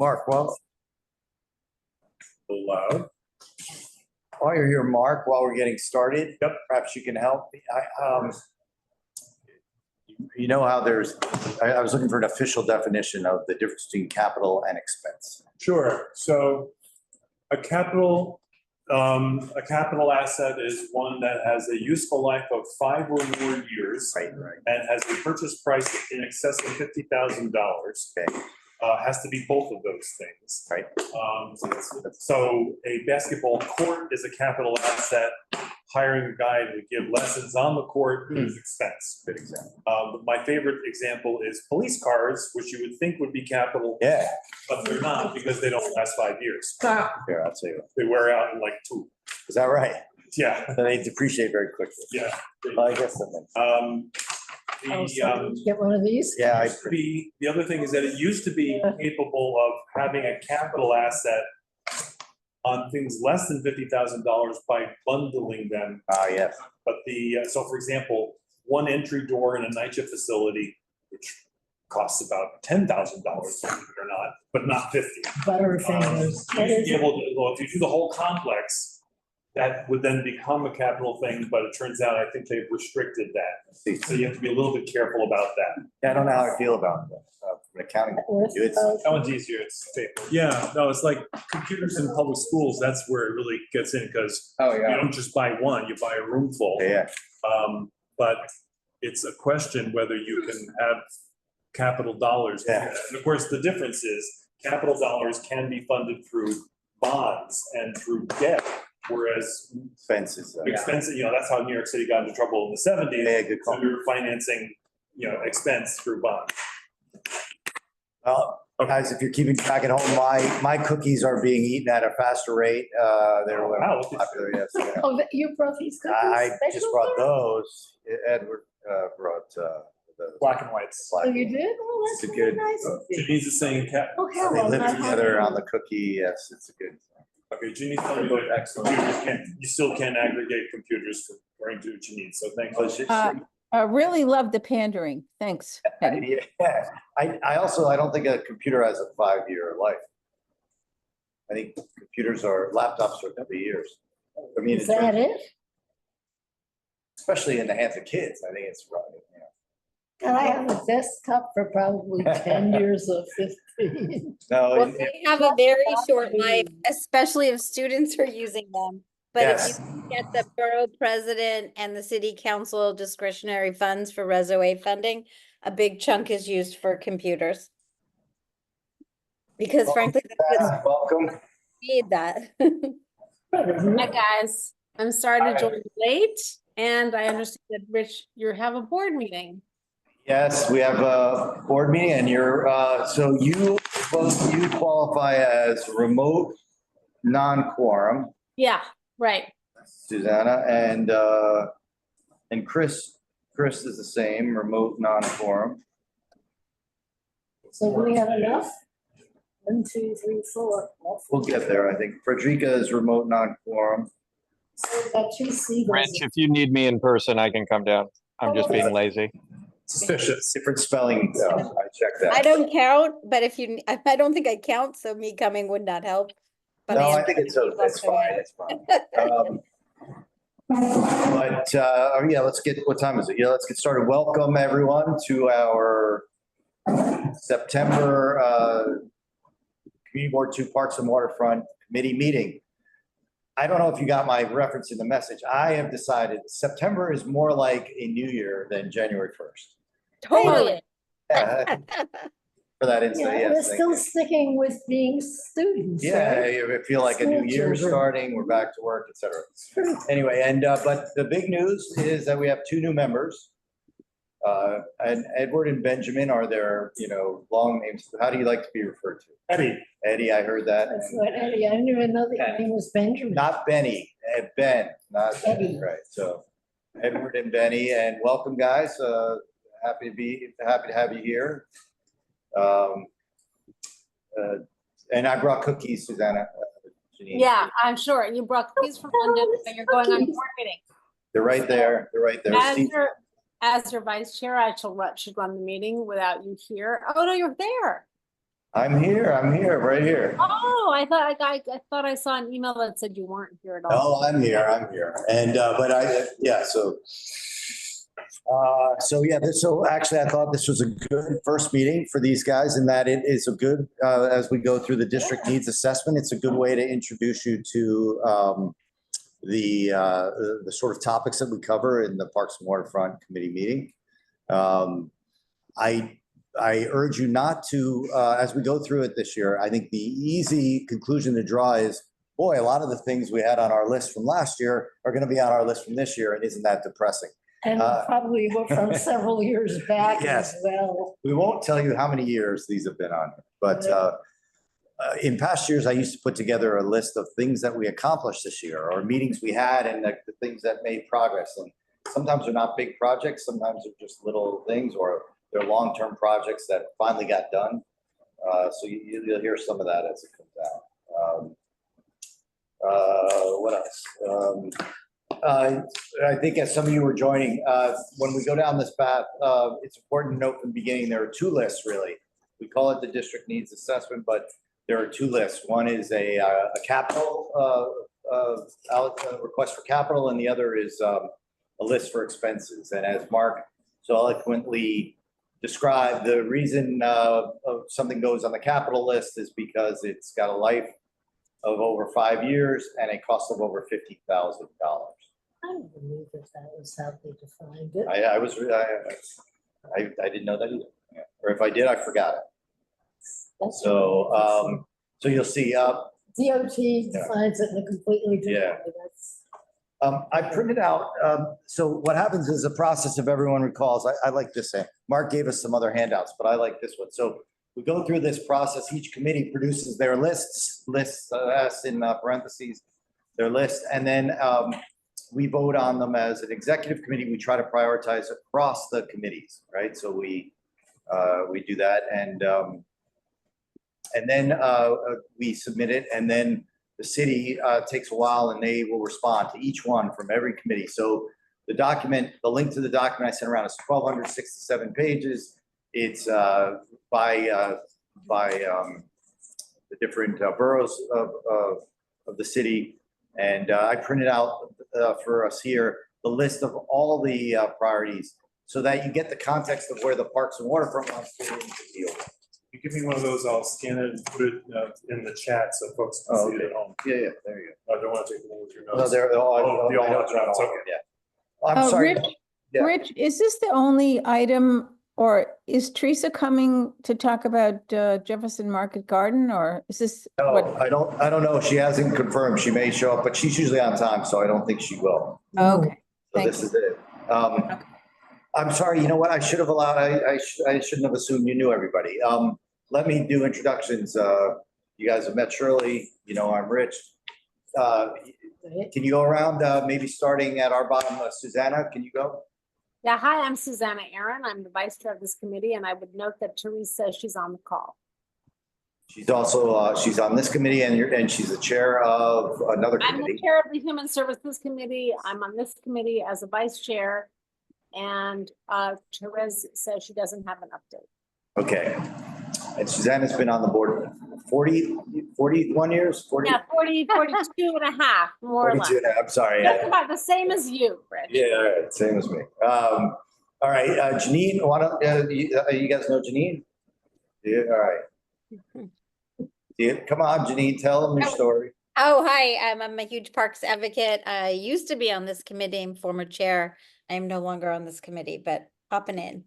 Mark, well, Loud. while you're here, Mark, while we're getting started, Yep. perhaps you can help me. You know how I was looking for an official definition of the difference between capital and expense. Sure. So a capital asset is one that has a useful life of 5 or more years. Right. And has a purchase price in excess of $50,000. Okay. Has to be both of those things. Right. So a basketball court is a capital asset. Hiring a guy to give lessons on the court is expense. Good example. My favorite example is police cars, which you would think would be capital. Yeah. But they're not because they don't last 5 years. Here, I'll tell you. They wear out in like 2. Is that right? Yeah, They depreciate very quickly. yeah. I guess that makes Get one of these? Yeah, The other thing is that it used to be capable of having a capital asset on things less than $50,000 by bundling them. yes. But so for example, one entry door in a NYCHA facility, which costs about $10,000, believe it or not, but not 50. Butterfingers. You used to be able to, well, if you do the whole complex, that would then become a capital thing, but it turns out, I think they've restricted that. So you have to be a little bit careful about that. Yeah, I don't know how I feel about that. From an accounting point of view, That one's easier, it's paper. Yeah, no, it's like computers in public schools, that's where it really gets in, because Oh, you don't just buy one, you buy a room full. Yeah. But it's a question whether you can have capital dollars. Yeah. And of course, the difference is capital dollars can be funded through bonds and through debt, whereas Expenses. expensive, that's how New York City got into trouble in the 70s. Yeah, good call. So we were financing, expense through bonds. Well, guys, if you're keeping track at home, my cookies are being eaten at a faster rate. They're Wow. popular, yes. Yeah. Oh, you brought these cookies? I just special brought for us? those. Edward brought the Black and whites. Oh, black. you did? Oh, It's that's a really good- nice of you. Janine's is saying Oh, hell, They I'm live not together happy. on the cookie. Yes, it's a good. Okay, Janine's telling me that you still can't aggregate computers according to Janine, so thank you. I really love the pandering. Thanks. Penny. Yeah, I also, I don't think a computer has a 5-year life. I think laptops are 30 years. I mean, Is that it? especially in the hands of kids, I think it's right. And I have a desktop for probably 10 years or 15. No, Well, they have a very short life, especially if students are using them. But Yes. if you get the borough president and the city council discretionary funds for Reso A funding, a big chunk is used for computers. Because frankly, that's what welcome. need that. Hi, guys. I'm sorry to join late, and I understand that, Rich, you have a board meeting. Yes, we have a board meeting and so you qualify as remote non-quorum, Yeah, right. Susanna, and Chris is the same, remote non-quorum. So we have enough? 1, 2, 3, 4. We'll get there, I think. Frederica is remote non-quorum. So we've got 2 seagulls. Rich, if you need me in person, I can come down. I'm just being lazy. Suspicious. Different spelling, I checked that. I don't count, but I don't think I count, so me coming would not help. But No, am I think it's trying to keep it's up fine, to it's fine. Yeah, what time is it? Yeah, let's get started. Welcome, everyone, to our September Community Board 2 Parks and Waterfront Committee meeting. I don't know if you got my reference in the message. I have decided September is more like a new year than January 1st. Totally. Yeah, for that insight, Yeah, yes. we're thank still you. sticking with being students. Yeah, right? I feel like a new School year children. starting, we're back to work, et cetera. True. Anyway, but the big news is that we have 2 new members. And Edward and Benjamin are their, long names. How do you like to be referred to? Eddie, Eddie, I heard that. That's and what Eddie, I didn't even know that your Ben. name was Benjamin. Not Benny, Ben, not Eddie. right. So Edward and Benny, and welcome, guys. Happy to have you here. And I brought cookies, Susanna. Janine. Yeah, I'm sure. You brought cookies from London, but you're going on a board meeting. They're right there. They're right there. Steve- As your vice chair, should run the meeting without you here. Oh, no, you're there. I'm here, right here. Oh, I thought I saw an email that said you weren't here at all. Oh, I'm here. And, but yeah, so yeah, so actually I thought this was a good first meeting for these guys in that it is a good, as we go through the district needs assessment, it's a good way to introduce you to, the sort of topics that we cover in the Parks and Waterfront Committee meeting. I urge you not to, as we go through it this year, I think the easy conclusion to draw is, boy, a lot of the things we had on our list from last year are going to be on our list from this year, and isn't that depressing? And probably from several years back Yes. as well. We won't tell you how many years these have been on, but in past years, I used to put together a list of things that we accomplished this year or meetings we had and the things that made progress. And sometimes they're not big projects, sometimes they're just little things, or they're long-term projects that finally got done. So you'll hear some of that as it comes out. What else? I think as some of you were joining, when we go down this path, it's important to note from the beginning, there are two lists really. We call it the district needs assessment, but there are two lists. One is a capital request for capital, and the other is a list for expenses. And as Mark so eloquently described, the reason something goes on the capital list is because it's got a life of over 5 years and a cost of over $50,000. I don't believe that was how they defined it. I didn't know that either. Yeah. Or if I did, I forgot it. That's So, so you'll see, DOT defines it in a completely different way. That's I printed out, so what happens is the process, if everyone recalls, I like this. Mark gave us some other handouts, but I like this one. So we go through this process, each committee produces their lists S in parentheses, their list, and then we vote on them as an executive committee. We try to prioritize across the committees, right? So we do that, and then we submit it, and then the city takes a while, and they will respond to each one from every committee. So the document, the link to the document I sent around is 1,267 pages. It's by the different boroughs of the city. And I printed out for us here the list of all the priorities so that you get the context of where the Parks and Waterfront wants to deal. You give me one of those, I'll scan it and put it in the chat so folks can see it at home. Yeah, there you go. I don't want to take them with your No, notes. they're all. Oh, they all have notes, okay. Yeah. I'm sorry. Rich, Yeah. Rich, is this the only item, or is Teresa coming to talk about Jefferson Market Garden, or is this? No, what? I don't know. She hasn't confirmed. She may show up, but she's usually on time, so I don't think she will. Okay, So thank this you. is it. I'm sorry, you know what? I should have allowed, I shouldn't have assumed you knew everybody. Let me do introductions. You guys have met Shirley, you know, I'm Rich. Can you go around, maybe starting at our bottom, Susanna, can you go? Yeah, hi, I'm Susanna Aaron. I'm the vice chair of this committee, and I would note that Teresa, she's on the call. She's also, she's on this committee and she's the chair of another I'm the committee. chair of the Human Services Committee. I'm on this committee as a vice chair. And Therese says she doesn't have an update. Okay. And Susanna's been on the board 41 years? 40? Yeah, 42 and a half, more or less. 42 and a half, I'm sorry. Just about the same as you, Rich. Yeah, all right, same as me. All right, Janine, why don't, you guys know Janine? Yeah, all right. Yeah, come on, Janine, tell them your story. Oh, hi, I'm a huge parks advocate. I used to be on this committee, I'm former chair. I am no longer on this committee, but popping in.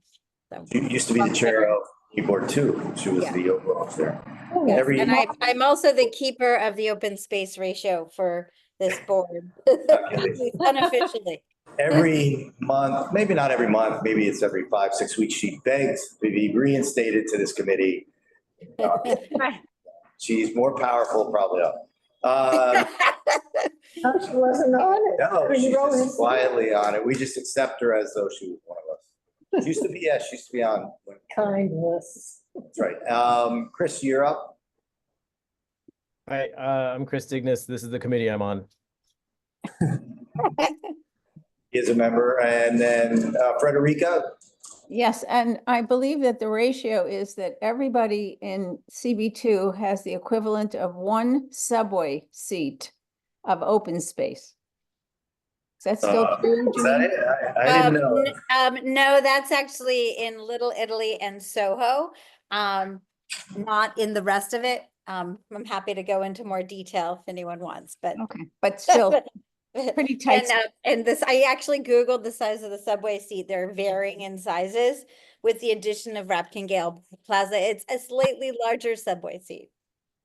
So. You used to be the chair of board too. She was Yeah. the overall chair. Yes, Every- and I'm also the keeper of the open space ratio for this board. Unofficially. Every month, maybe not every month, maybe it's every 5-6 weeks, she begs to be reinstated to this committee. She's more powerful, probably. No, she wasn't on it. No, Pretty she's rolling. just quietly on it. We just accept her as though she was one of us. She used to be, yeah, she used to be on. Kindness. That's right. Chris, you're up. Hi, I'm Chris Dignas. This is the committee I'm on. He is a member. And then Frederica. Yes, and I believe that the ratio is that everybody in CB2 has the equivalent of one subway seat of open space. Is that still true, Is that Janine? it? I didn't know. No, that's actually in Little Italy and Soho, not in the rest of it. I'm happy to go into more detail if anyone wants, but. Okay, but still pretty tight. And this, I actually Googled the size of the subway seat. They're varying in sizes with the addition of Rapkin Gale Plaza. It's a slightly larger subway seat,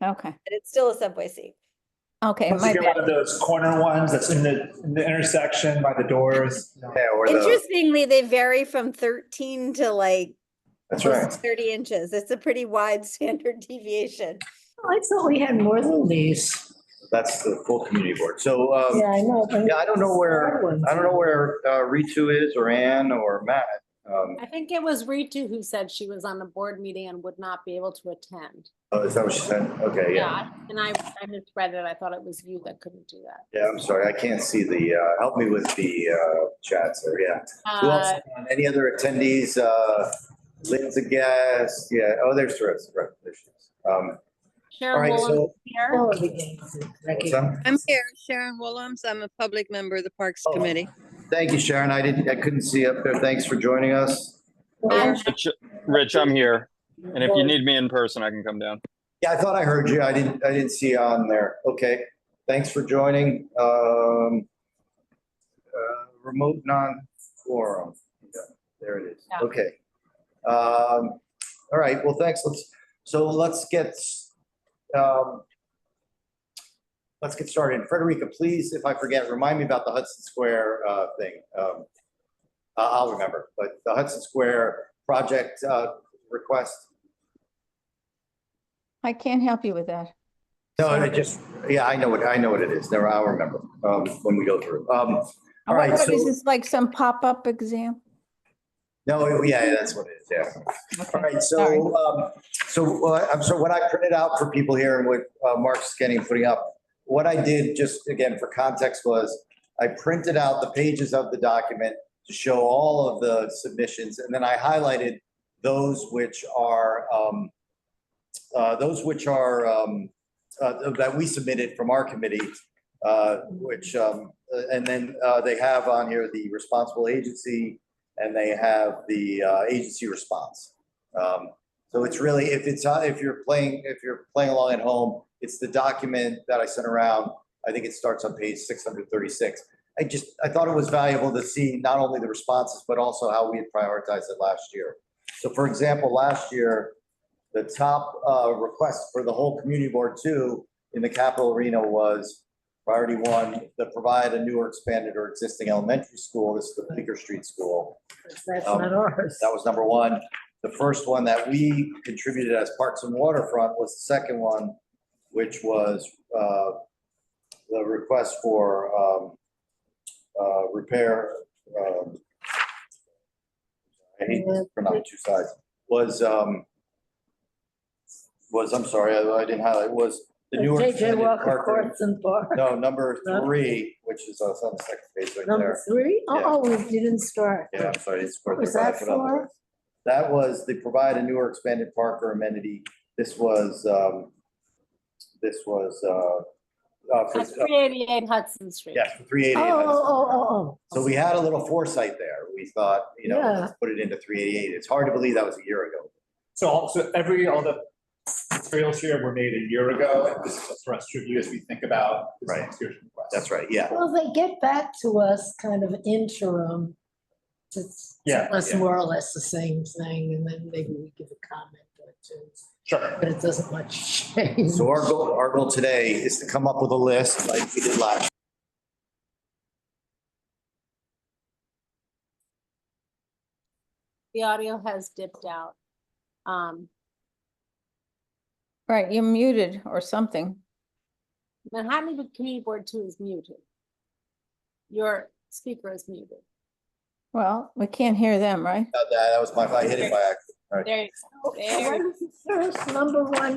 Okay, but it's still a subway seat. okay, Once my you get bad. one of those corner ones that's in the intersection by the doors. Yeah, or the, Interestingly, they vary from 13 to like that's close right. to 30 inches. It's a pretty wide standard deviation. I thought we had more than these. That's the full community board. So, Yeah, I know. but- yeah, I don't know where Ritu is or Ann or Matt. I think it was Ritu who said she was on the board meeting and would not be able to attend. Oh, is that what she said? Okay, yeah. And I misread it. I thought it was you that couldn't do that. Yeah, I'm sorry. I can't see the, help me with the, chats there. Yeah. Who else? Any other attendees? Lynn's a guest. Yeah. Oh, there's Therese. Right. There she is. All Sharon right, Wolin so- here. All of the games, Becky. what's that? I'm here, Sharon Willems. I'm a public member of the Parks Oh. Committee. Thank you, Sharon. I couldn't see up there. Thanks for joining us. And Rich, I'm here. And if you need me in person, I can come down. Yeah, I thought I heard you. I didn't see you on there. Okay. Thanks for joining. Remote non-quorum. Yeah, there it is. Yeah. Okay. All right. Well, thanks. Let's get started. Frederica, please, if I forget, remind me about the Hudson Square thing. I'll remember, but the Hudson Square project request. I can't help you with that. No, I know what it is. Never, I'll remember when we go through. All right. What is So, this, like some pop-up exam? no, yeah, that's what it is. Yeah. Okay, All right. sorry. So what I printed out for people here and what Mark's getting putting up, what I did just again for context was I printed out the pages of the document to show all of the submissions, and then I highlighted those which are that we submitted from our committee, and then they have on here the responsible agency, and they have the agency response. So it's really, if you're playing along at home, it's the document that I sent around. I think it starts on page 636. I thought it was valuable to see not only the responses, but also how we had prioritized it last year. So for example, last year, the top request for the whole community board 2 in the Capitol Arena was priority 1, to provide a new or expanded or existing elementary school. This is the Bleecker Street School. That's not ours. That was number 1. The first one that we contributed as Parks and Waterfront was the second one, which was the request for repair. I hate to pronounce 2 sides. I'm sorry, I didn't highlight, was the newer. JJ Walker Parker. Courts and Park. No, number 3, which is on the second page right Number there. 3? Yeah. Oh, we didn't start. Yeah, I'm sorry. What was that for? That was the provide a newer expanded park or amenity. This was for, That's 388 Hudson Street. yes, for 388. Oh. So we had a little foresight there. We thought, Yeah. let's put it into 388. It's hard to believe that was a year ago. So all the materials here were made a year ago, and this is just for us to review as we think about this Right. next year's request. That's right, yeah. Well, they get back to us kind of interim. It's Yeah, us yeah. more or less the same thing, and then maybe we give a comment or 2, Sure. but it doesn't much change. So our goal today is to come up with a list like we did last. The audio has dipped out. Right, you're muted or something. Manhattan Community Board 2 is muted. Your speaker is muted. Well, we can't hear them, right? That was I hit it by accident. All right, There you go. There What is the first number 1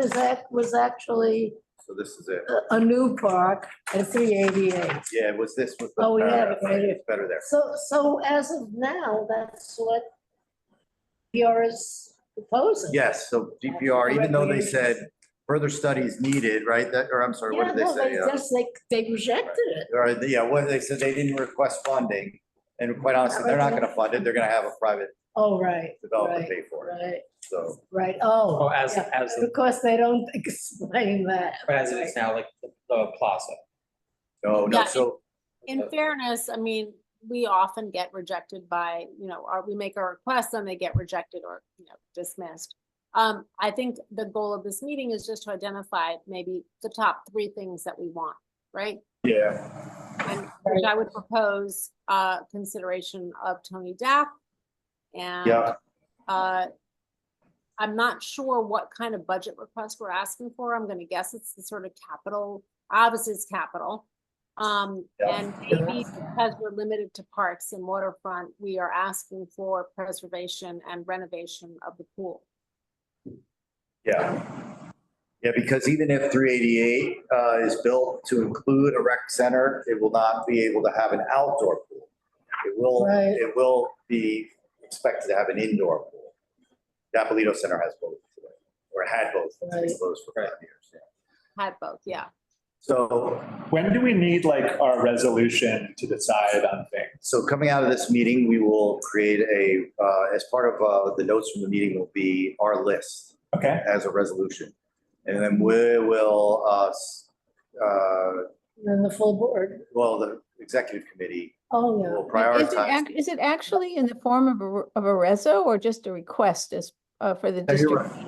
was actually so this is it. a new park at 388. Yeah, it was this was. Oh, we have it right here. It's better there. So as of now, that's what DPR is proposing. Yes, so DPR, even though they said further studies needed, right? That, or I'm sorry, what Yeah, did they no, say? they just, they rejected it. Or, yeah, what they said, they didn't request funding. And quite honestly, they're not gonna fund it. They're gonna have a private Oh, right, developer right, pay for it. right, So, right. Oh, Oh, as, yeah. as, Of course, they don't explain that. as it is now, like the plaza. no, Yeah, so, In fairness, I mean, we often get rejected by, we make a request and they get rejected or, dismissed. I think the goal of this meeting is just to identify maybe the top 3 things that we want, right? yeah, And which I would propose, consideration of Tony Dapp. And yeah, I'm not sure what kind of budget request we're asking for. I'm gonna guess it's the sort of capital, obviously it's capital. And maybe because we're limited to parks and waterfront, we are asking for preservation and renovation of the pool. yeah. Yeah, because even if 388 is built to include a rec center, it will not be able to have an outdoor pool. Right. It will be expected to have an indoor pool. The Apolito Center has both today, or had both. Right. It's closed for 5 years. Yeah. Had both, yeah. So, When do we need like our resolution to decide on things? so coming out of this meeting, we will create as part of the notes from the meeting will be our list Okay, as a resolution. And then we will, Then the full board. well, the executive committee Oh, will yeah. prioritize. Is it actually in the form of a reso or just a request as, for the No, you're district?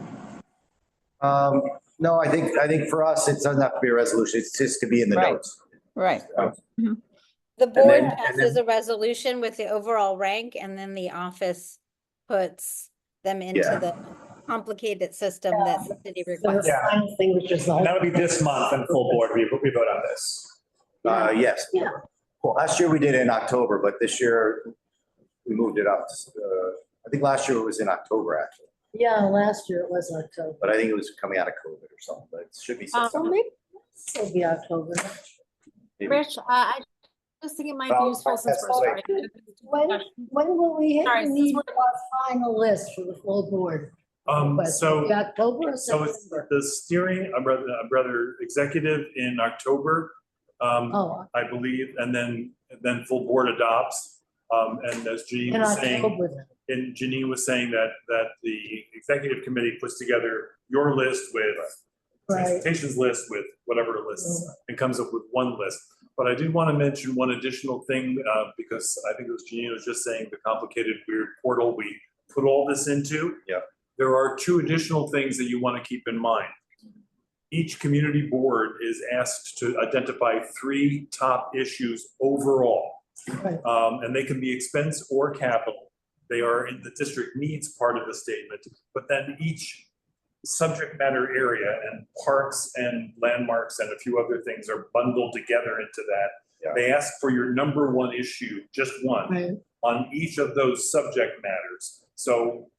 No, I think for us, it doesn't have to be a resolution. It's just to be in the Right. notes. Right. The board then- and passes then- a resolution with the overall rank and then the office puts them into Yeah. the complicated system that the city The requests. Yeah. final thing, which is the and whole. that'll be this month in full board, we vote on this. Yes. Yeah. Last year we did it in October, but this year we moved it up. I think last year it was in October, actually, Yeah, last year it was October. but I think it was coming out of COVID or something, but it should be So September. maybe it'll be October. maybe. Rich, I just think it might be Well, useful since that's we're right. starting. When will we Sorry, hit since need we're- our final list for the full board? request? So, The October or so it's September? the steering, brother executive in October, Oh, I believe, and then full board adopts. And as Jeanine in was saying, October then. and Jeanine was saying that the executive committee puts together your list with Right. transportation's list with whatever lists and comes up with one list. But I did want to mention one additional thing, because I think it was Jeanine was just saying the complicated, weird portal we put all this into. Yeah. There are 2 additional things that you want to keep in mind. Each community board is asked to identify 3 top issues overall. Right. And they can be expense or capital. They are in the district needs part of the statement, but then each subject matter area and parks and landmarks and a few other things are bundled together into that. Yeah. They ask for your number 1 issue, just one, Right. on each of those subject matters. So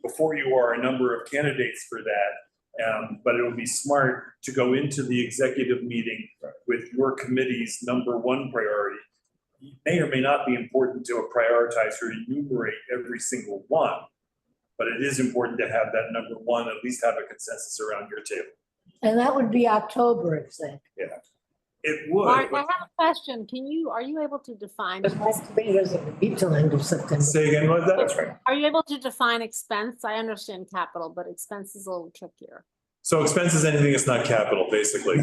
before you are a number of candidates for that, but it would be smart to go into the executive meeting with your committee's number 1 priority. It may or may not be important to prioritize or enumerate every single one, but it is important to have that number 1, at least have a consensus around your table. And that would be October, I think. It would, Mark, I but have a question. Are you able to define, But my committee doesn't meet till end of September. say again, what was that? That's right. are you able to define expense? I understand capital, but expense is a little trickier. So expense is anything that's not capital, basically.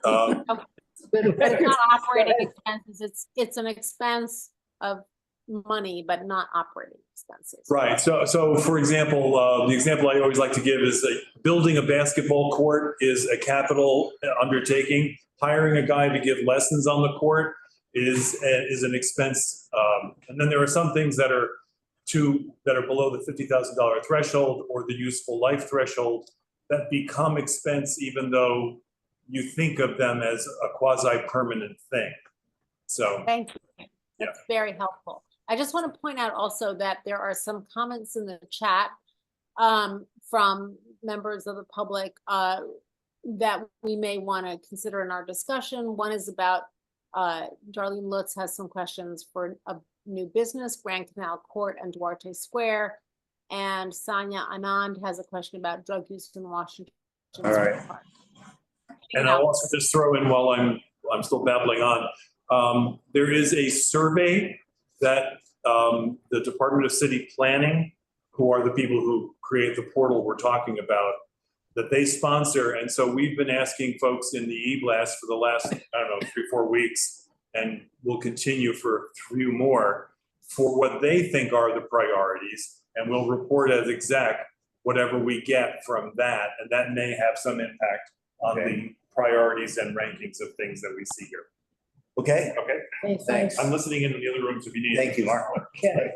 But It's not operating expenses. It's an expense of money, but not operating expenses. Right, so for example, the example I always like to give is building a basketball court is a capital undertaking. Hiring a guy to give lessons on the court is an expense. And then there are some things that are below the $50,000 threshold or the useful life threshold that become expense even though you think of them as a quasi-permanent thing. So, Thank you. That's very helpful. I just want to point out also that there are some comments in the chat from members of the public that we may want to consider in our discussion. One is about Darlene Lutz has some questions for a new business, Grand Canal Court and Duarte Square. And Sanya Anand has a question about drug use in Washington. All right. Park. And I'll also just throw in while I'm still babbling on, there is a survey that the Department of City Planning, who are the people who create the portal we're talking about, that they sponsor. And so we've been asking folks in the e-blast for the last, I don't know, 3-4 weeks, and we'll continue for a few more, for what they think are the priorities. And we'll report as exec whatever we get from that. And that may have some impact on the priorities and rankings of things that we see here. Okay, Okay, Okay, thanks. I'm listening in the other rooms if you need. Thank you, Mark. Okay.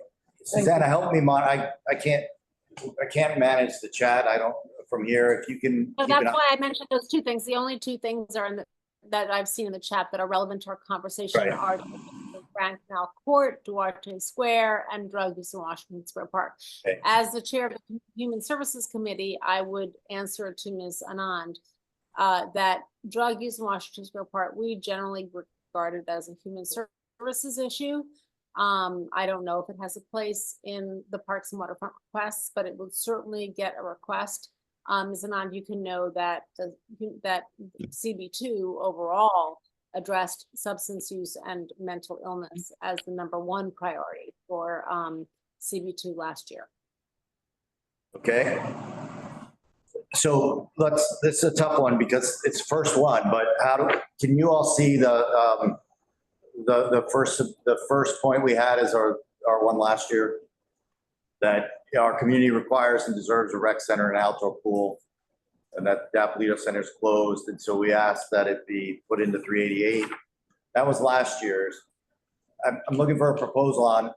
Susanna, help me, I can't manage the chat. I don't, from here, if you can. So keep it that's up. why I mentioned those two things. The only two things are that I've seen in the chat that are relevant to our conversation Right. are Grand Canal Court, Duarte Square, and drug use in Washington Square Park. Okay. As the chair of the Human Services Committee, I would answer to Ms. Anand that drug use in Washington Square Park, we generally regard it as a human services issue. I don't know if it has a place in the Parks and Waterfront requests, but it would certainly get a request. Ms. Anand, you can know that that CB2 overall addressed substance use and mental illness as the #1 priority for CB2 last year. Okay. So this is a tough one because it's the first one, but can you all see the first point we had is our one last year? That our community requires and deserves a rec center and outdoor pool, and that Dapolito Center is closed. And so we asked that it be put into 388. That was last year's. I'm looking for a proposal on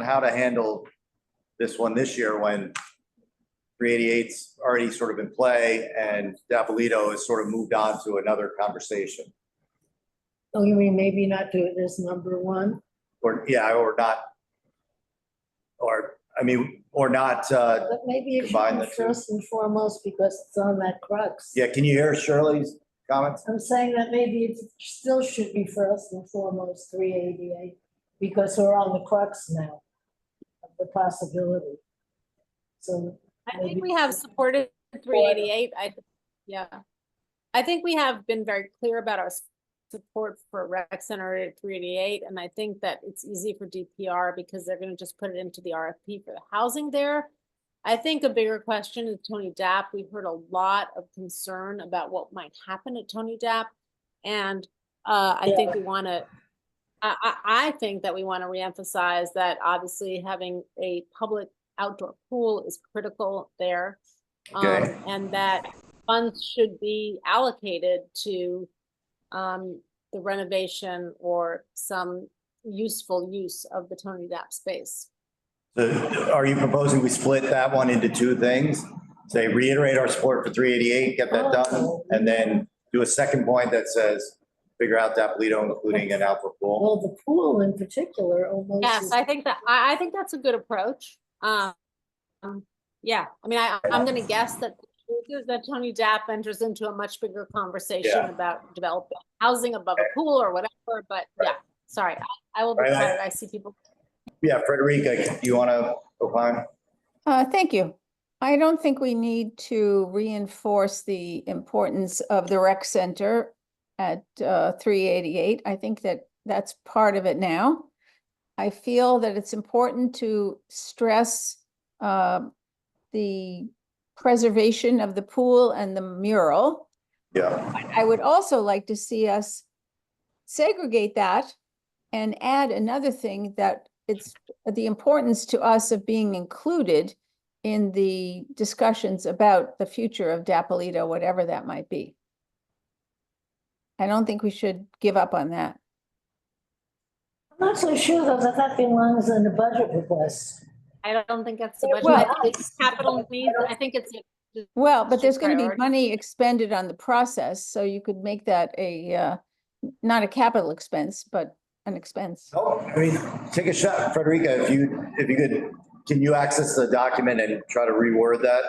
how to handle this one this year when 388's already sort of in play and Dapolito has sort of moved on to another conversation. Oh, you mean maybe not do it as #1? Or not. But maybe it combine should the be two. first and foremost because it's on that crux. Yeah, can you hear Shirley's comments? I'm saying that maybe it still should be first and foremost 388 because we're on the crux now of the possibility. So I maybe- think we have supported 388. I think we have been very clear about our support for rec center at 388, and I think that it's easy for DPR because they're going to just put it into the RFP for the housing there. I think a bigger question is Tony Dapp. We've heard a lot of concern about what might happen at Tony Dapp, and I think we want to. I think that we want to reemphasize that obviously having a public outdoor pool is critical there, Okay. and that funds should be allocated to the renovation or some useful use of the Tony Dapp space. So are you proposing we split that one into two things? Say reiterate our support for 388, get that done, and then do a second point that says figure out Dapolito, including an outdoor pool? well, the pool in particular almost. Yes, is- I think that's a good approach. Yeah, I mean, I'm going to guess that Tony Dapp enters into a much bigger conversation Yeah. about developing housing above a pool or whatever. But yeah, sorry, I will be Right, quiet. I see people. Yeah, Frederica, do you want to opine? Thank you. I don't think we need to reinforce the importance of the rec center at 388. I think that that's part of it now. I feel that it's important to stress the preservation of the pool and the mural. Yeah. I would also like to see us segregate that and add another thing, that it's the importance to us of being included in the discussions about the future of Dapolito, whatever that might be. I don't think we should give up on that. I'm not so sure though that that belongs in the budget request. I don't think that's the budget. Well- I think it's capital needs. I think it's. Well, but there's Just going to be priority. money expended on the process, so you could make that a, not a capital expense, but an expense. No, I mean, take a shot, Frederica, if you could, can you access the document and try to reword that?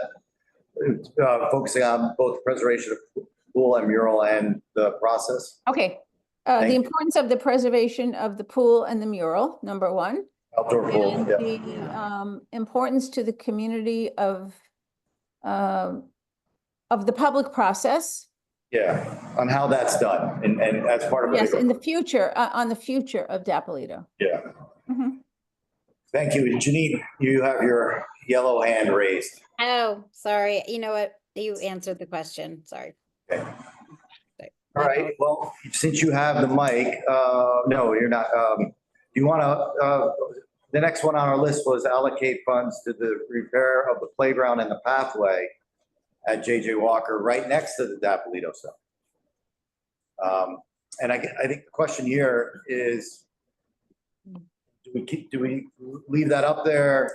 Focusing on both preservation of pool and mural and the process. Okay, Thank the you. importance of the preservation of the pool and the mural, #1. Outdoor pool, and yeah. the importance to the community of the public process. Yeah, on how that's done and as part of. Yes, in the future, on the future of Dapolito. Yeah. Mhm. Thank you. Janine, you have your yellow hand raised. Oh, sorry. You know what? You answered the question. Sorry. Okay. Sorry. All right, well, since you have the mic, no, you're not, you want to, the next one on our list was allocate funds to the repair of the playground and the pathway at JJ Walker, right next to the Dapolito Center. And I think the question here is, do we leave that up there?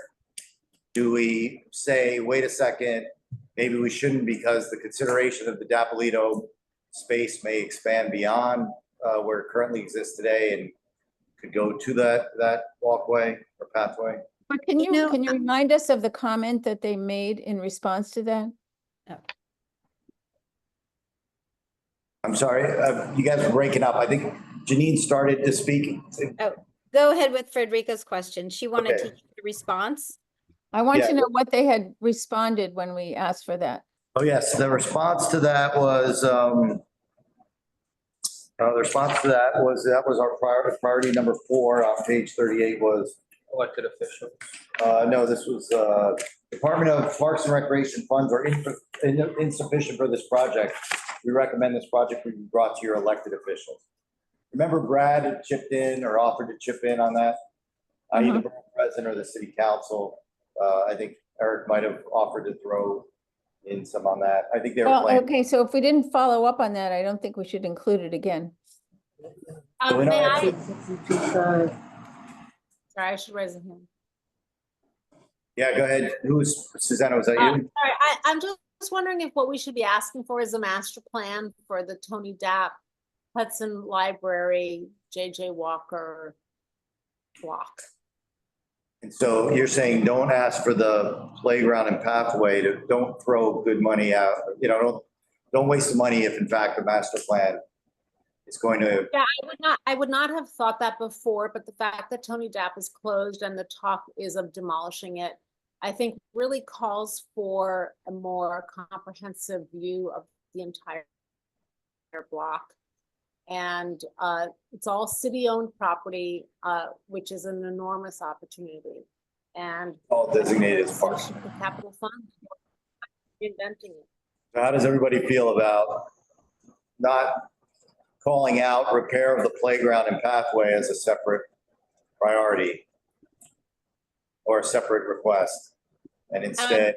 Do we say, wait a second, maybe we shouldn't because the consideration of the Dapolito space may expand beyond where it currently exists today and could go to that walkway or pathway? But can You you, know, can you remind us of the comment that they made in response to that? I'm sorry, you guys are breaking up. I think Janine started to speak. Go ahead with Frederica's question. She wanted to Okay. hear the response. I want Yeah. to know what they had responded when we asked for that. Oh, yes, the response to that was, that was our priority number 4 on page 38 was, Elected officials. no, this was, Department of Parks and Recreation funds are insufficient for this project. We recommend this project be brought to your elected officials. Remember Brad had chipped in or offered to chip in on that? Either the president or the city council. I think Eric might have offered to throw in some on that. I think they were Well, playing. okay, so if we didn't follow up on that, I don't think we should include it again. we don't May have I, to- sorry, I should raise a hand. Yeah, go ahead. Who's, Susanna, was that you? Sorry, I'm just wondering if what we should be asking for is a master plan for the Tony Dapp Hudson Library, JJ Walker block. And so you're saying don't ask for the playground and pathway don't throw good money out, don't waste the money if in fact the master plan is going to. Yeah, I would not have thought that before, but the fact that Tony Dapp is closed and the talk is of demolishing it, I think really calls for a more comprehensive view of the entire block. And it's all city-owned property, which is an enormous opportunity. And All designated as parks. the capital fund, reinventing it. How does everybody feel about not calling out repair of the playground and pathway as a separate priority or a separate request? And instead.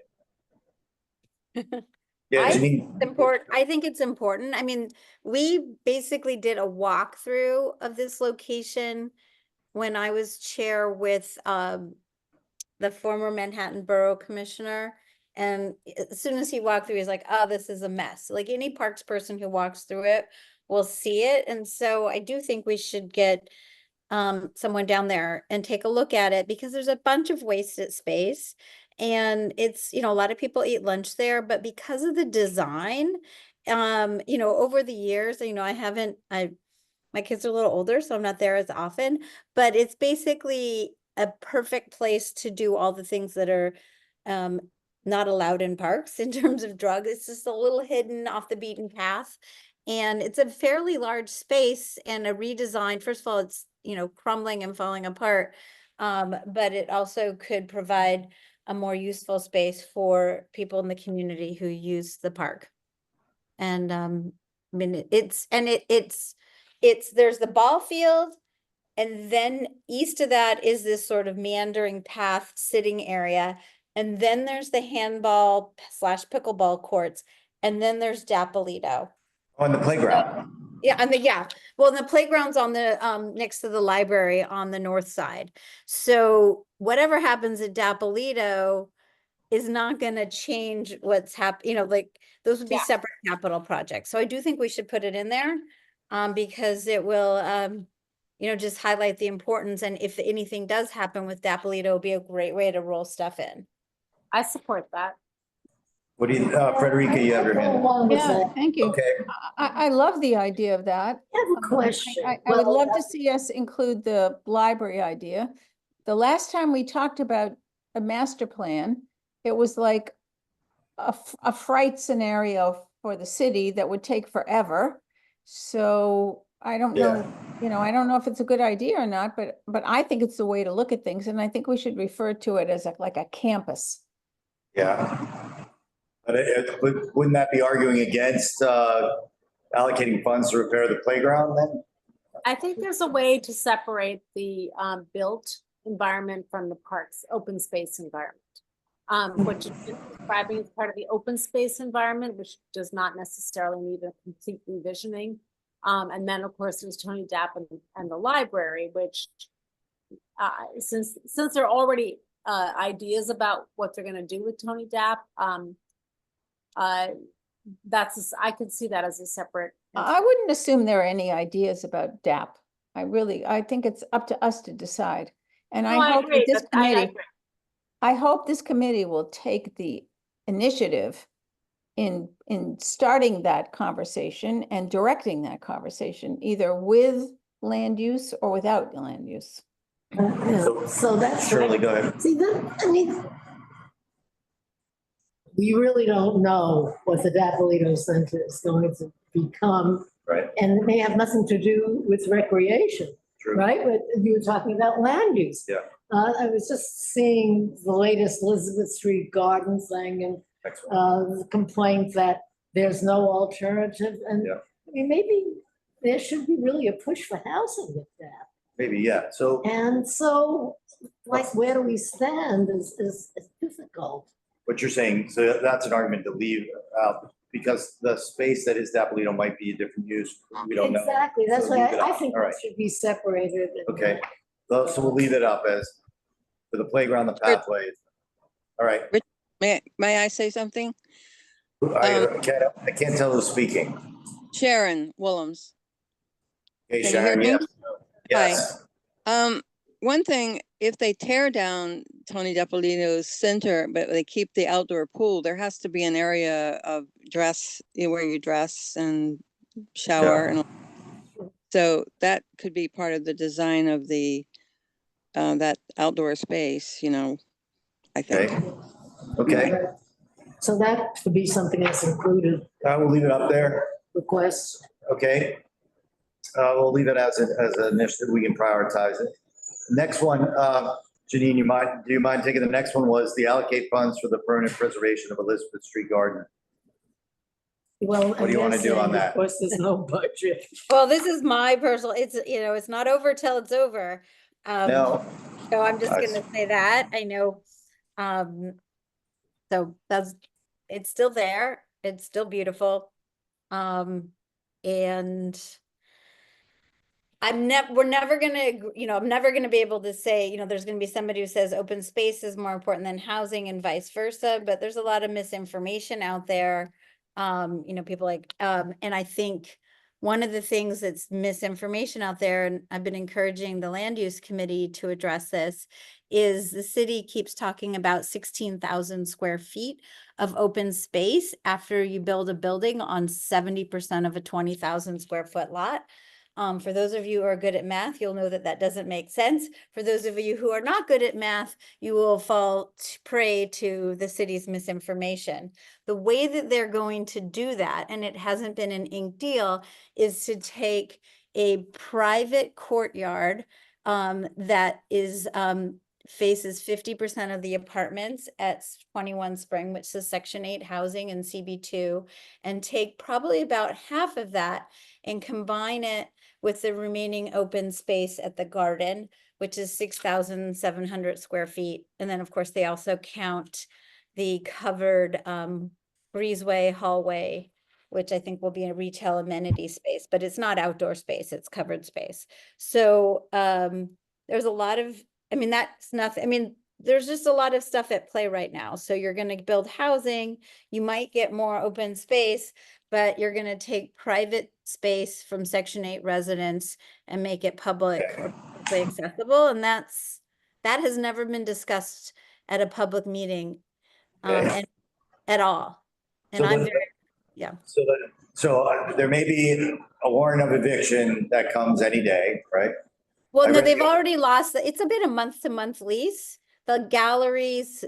Yeah, Janine. I think it's important. I mean, we basically did a walkthrough of this location when I was chair with the former Manhattan Borough Commissioner. And as soon as he walked through, he's like, oh, this is a mess. Like any parks person who walks through it will see it. And so I do think we should get someone down there and take a look at it because there's a bunch of wasted space. And it's, a lot of people eat lunch there, but because of the design, over the years, my kids are a little older, so I'm not there as often, but it's basically a perfect place to do all the things that are not allowed in parks in terms of drugs. It's just a little hidden off the beaten path. And it's a fairly large space and a redesign. First of all, it's, crumbling and falling apart. But it also could provide a more useful space for people in the community who use the park. And there's the ball field, and then east of that is this sort of meandering path sitting area. And then there's the handball / pickleball courts. And then there's Dapolito. On the playground. Well, the playground's on the next to the library on the north side. So whatever happens at Dapolito is not going to change what's happening, those would be separate capital projects. So I do think we should put it in there because it will just highlight the importance. And if anything does happen with Dapolito, it'll be a great way to roll stuff in. I support that. What do you, Frederica, you have your hand? Yeah, thank you. Okay. I love the idea of that. I have a question. I would love to see us include the library idea. the last time we talked about a master plan, it was like a fright scenario for the city that would take forever. So I don't know, I don't know if it's a good idea or not, but I think it's the way to look at things. And I think we should refer to it as like a campus. Yeah. But wouldn't that be arguing against allocating funds to repair the playground then? I think there's a way to separate the built environment from the park's open space environment. Which is describing as part of the open space environment, which does not necessarily need a complete revisioning. And then of course there's Tony Dapp and the library, which since there are already ideas about what they're gonna do with Tony Dapp, I could see that as a separate. I wouldn't assume there are any ideas about DAP. I think it's up to us to decide. And No, I hope agree, that this but I committee, agree. I hope this committee will take the initiative in starting that conversation and directing that conversation, either with land use or without land use. So that's. Shirley, go ahead. See, I mean, we really don't know what the Dapolito Center is going to become. Right. And it may have nothing to do with recreation, True. right? But you were talking about land use. Yeah. I was just seeing the latest Elizabeth Street Garden thing and Excellent. the complaint that there's no alternative. And Yeah. I mean, maybe there should be really a push for housing with that. Maybe, yeah. So And so, like, where do we stand is difficult. what you're saying, so that's an argument to leave out because the space that is Dapolito might be a different use. We don't know. Exactly, that's So why leave it I out. think All it right. should be separated. Okay. So we'll leave it up as for the playground, the pathways. All right. May I say something? I can't tell who's speaking. Sharon Willems. Hey, Can you hear Sharon, me? yes. Yes. One thing, if they tear down Tony Dapolito's center, but they keep the outdoor pool, there has to be an area of where you dress and shower. And so that could be part of the design of the that outdoor space, I think. Okay. So that could be something that's included, I will leave it up there. requests. Okay. We'll leave it as an initiative. We can prioritize it. Next one, Janine, do you mind taking the next one was the allocate funds for the permanent preservation of Elizabeth Street Garden. Well, What do you want to do on that? Of course, there's no budget. Well, this is my personal, it's not over till it's over. No. So I'm just gonna say that, I know. So it's still there, it's still beautiful. And we're never gonna, I'm never gonna be able to say, there's gonna be somebody who says open space is more important than housing and vice versa, but there's a lot of misinformation out there. People and I think one of the things that's misinformation out there, and I've been encouraging the land use committee to address this, is the city keeps talking about 16,000 square feet of open space after you build a building on 70% of a 20,000 square foot lot. For those of you who are good at math, you'll know that that doesn't make sense. For those of you who are not good at math, you will fall prey to the city's misinformation. The way that they're going to do that, and it hasn't been an ink deal, is to take a private courtyard that is faces 50% of the apartments at 21 Spring, which is Section 8 housing and CB2, and take probably about half of that and combine it with the remaining open space at the garden, which is 6,700 square feet. And then of course, they also count the covered breezeway hallway, which I think will be a retail amenity space, but it's not outdoor space, it's covered space. So there's a lot of, that's nothing, there's just a lot of stuff at play right now. So you're gonna build housing, you might get more open space, but you're gonna take private space from Section 8 residents and make it public or publicly accessible. And that has never been discussed at a public meeting and at all. And I'm very, yeah. So there may be a warrant of eviction that comes any day, right? Well, I no, read they've the- already lost, it's been a month-to-month lease. The galleries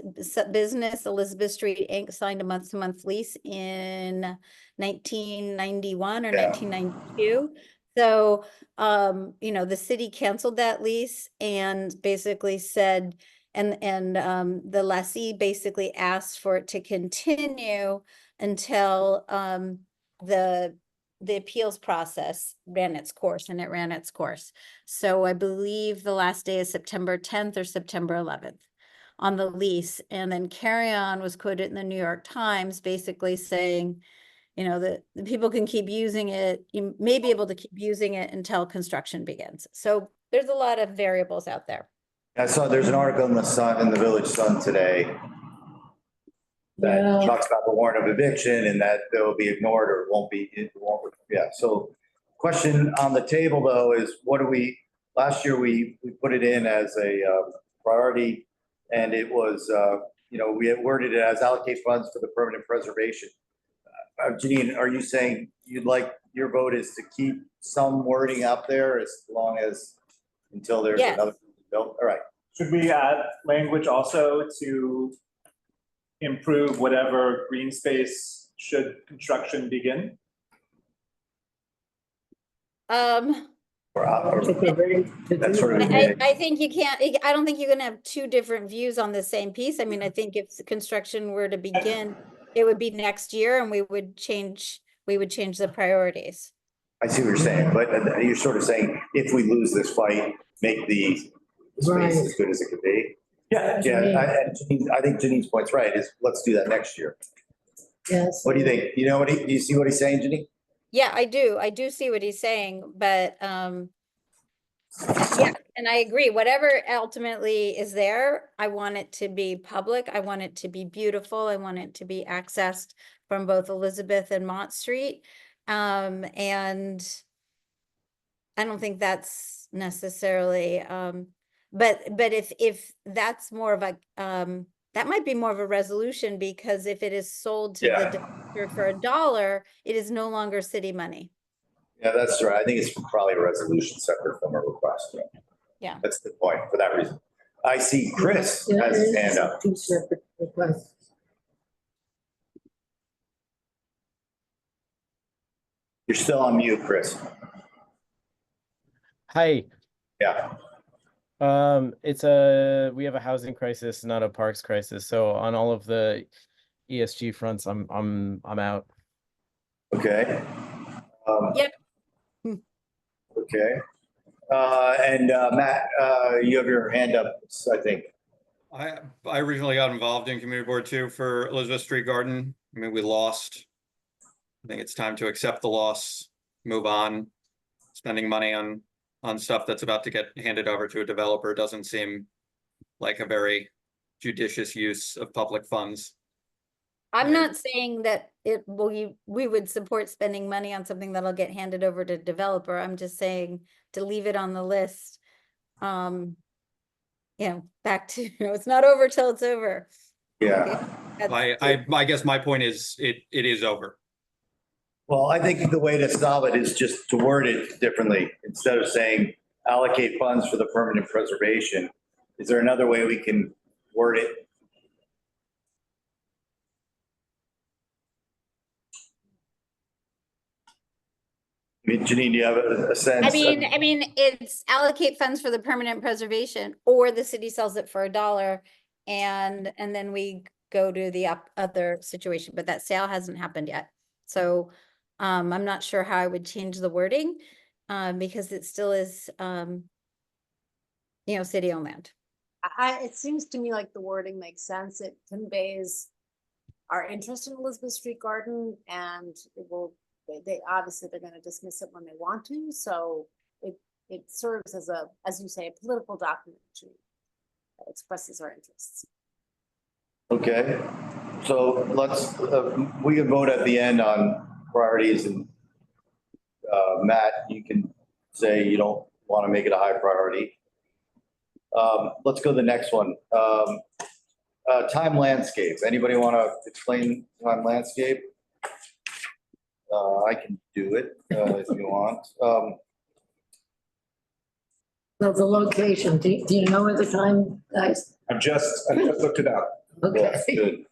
business, Elizabeth Street Inc. signed a month-to-month lease in 1991 or Yeah. 1992. So, the city canceled that lease and basically said, and the lessee basically asked for it to continue until the appeals process ran its course, and it ran its course. So I believe the last day is September 10th or September 11th on the lease. And then Carry On was quoted in the New York Times basically saying, that the people can keep using it, you may be able to keep using it until construction begins. So there's a lot of variables out there. I saw there's an article in the Sun, in the Village Sun today that Yeah. talks about the warrant of eviction and that they'll be ignored or it won't, yeah. So question on the table though is last year we put it in as a priority and it was, we had worded it as allocate funds for the permanent preservation. Janine, are you saying you'd like, your vote is to keep some wording out there as long as, until there's Yes. another bill? All right. Should we add language also to improve whatever green space should construction begin? That's sort of. I think you can't, I don't think you can have two different views on the same piece. I mean, I think if the construction were to begin, it would be next year and we would change the priorities. I see what you're saying, but you're sort of saying if we lose this fight, make the space as good as it could be. Yeah. Yeah, I think Janine's point's right, is let's do that next year. Yes. What do you think? You know do you see what he's saying, Janine? Yeah, I do see what he's saying, but yeah, and I agree, whatever ultimately is there, I want it to be public, I want it to be beautiful, I want it to be accessed from both Elizabeth and Mott Street. And I don't think that's necessarily, but if that's more of a, that might be more of a resolution, because if it is sold to the developer for $1, it is no longer city money. Yeah, that's right. I think it's probably a resolution separate from a request. Yeah. That's the point for that reason. I see Chris has his hand up. Two separate requests. You're still on mute, Chris. Hi. Yeah. We have a housing crisis, not a parks crisis. So on all of the ESG fronts, I'm out. Okay. Yep. Okay. And Matt, you have your hand up, I think. I originally got involved in community board too for Elizabeth Street Garden. I mean, we lost. I think it's time to accept the loss, move on. Spending money on stuff that's about to get handed over to a developer doesn't seem like a very judicious use of public funds. I'm not saying that we would support spending money on something that'll get handed over to developer. I'm just saying to leave it on the list. Back to, it's not over till it's over. Yeah. I guess my point is it is over. Well, I think the way to solve it is just to word it differently. Instead of saying allocate funds for the permanent preservation, is there another way we can word it? I mean, Janine, do you have a sense? I mean, it's allocate funds for the permanent preservation, or the city sells it for $1, and then we go to the other situation, but that sale hasn't happened yet. So I'm not sure how I would change the wording, because it still is, city-owned land. It seems to me like the wording makes sense. It conveys our interest in Elizabeth Street Garden, and it will, they obviously they're going to dismiss it when they want to. So it serves as a, as you say, a political document that expresses our interests. Okay, so let's, we can vote at the end on priorities, and Matt, you can say you don't want to make it a high priority. Let's go to the next one. Time landscape. Anybody want to explain time landscape? I can do it if you want. So the location, do you know where the time, guys? I just looked it up. Okay. Good.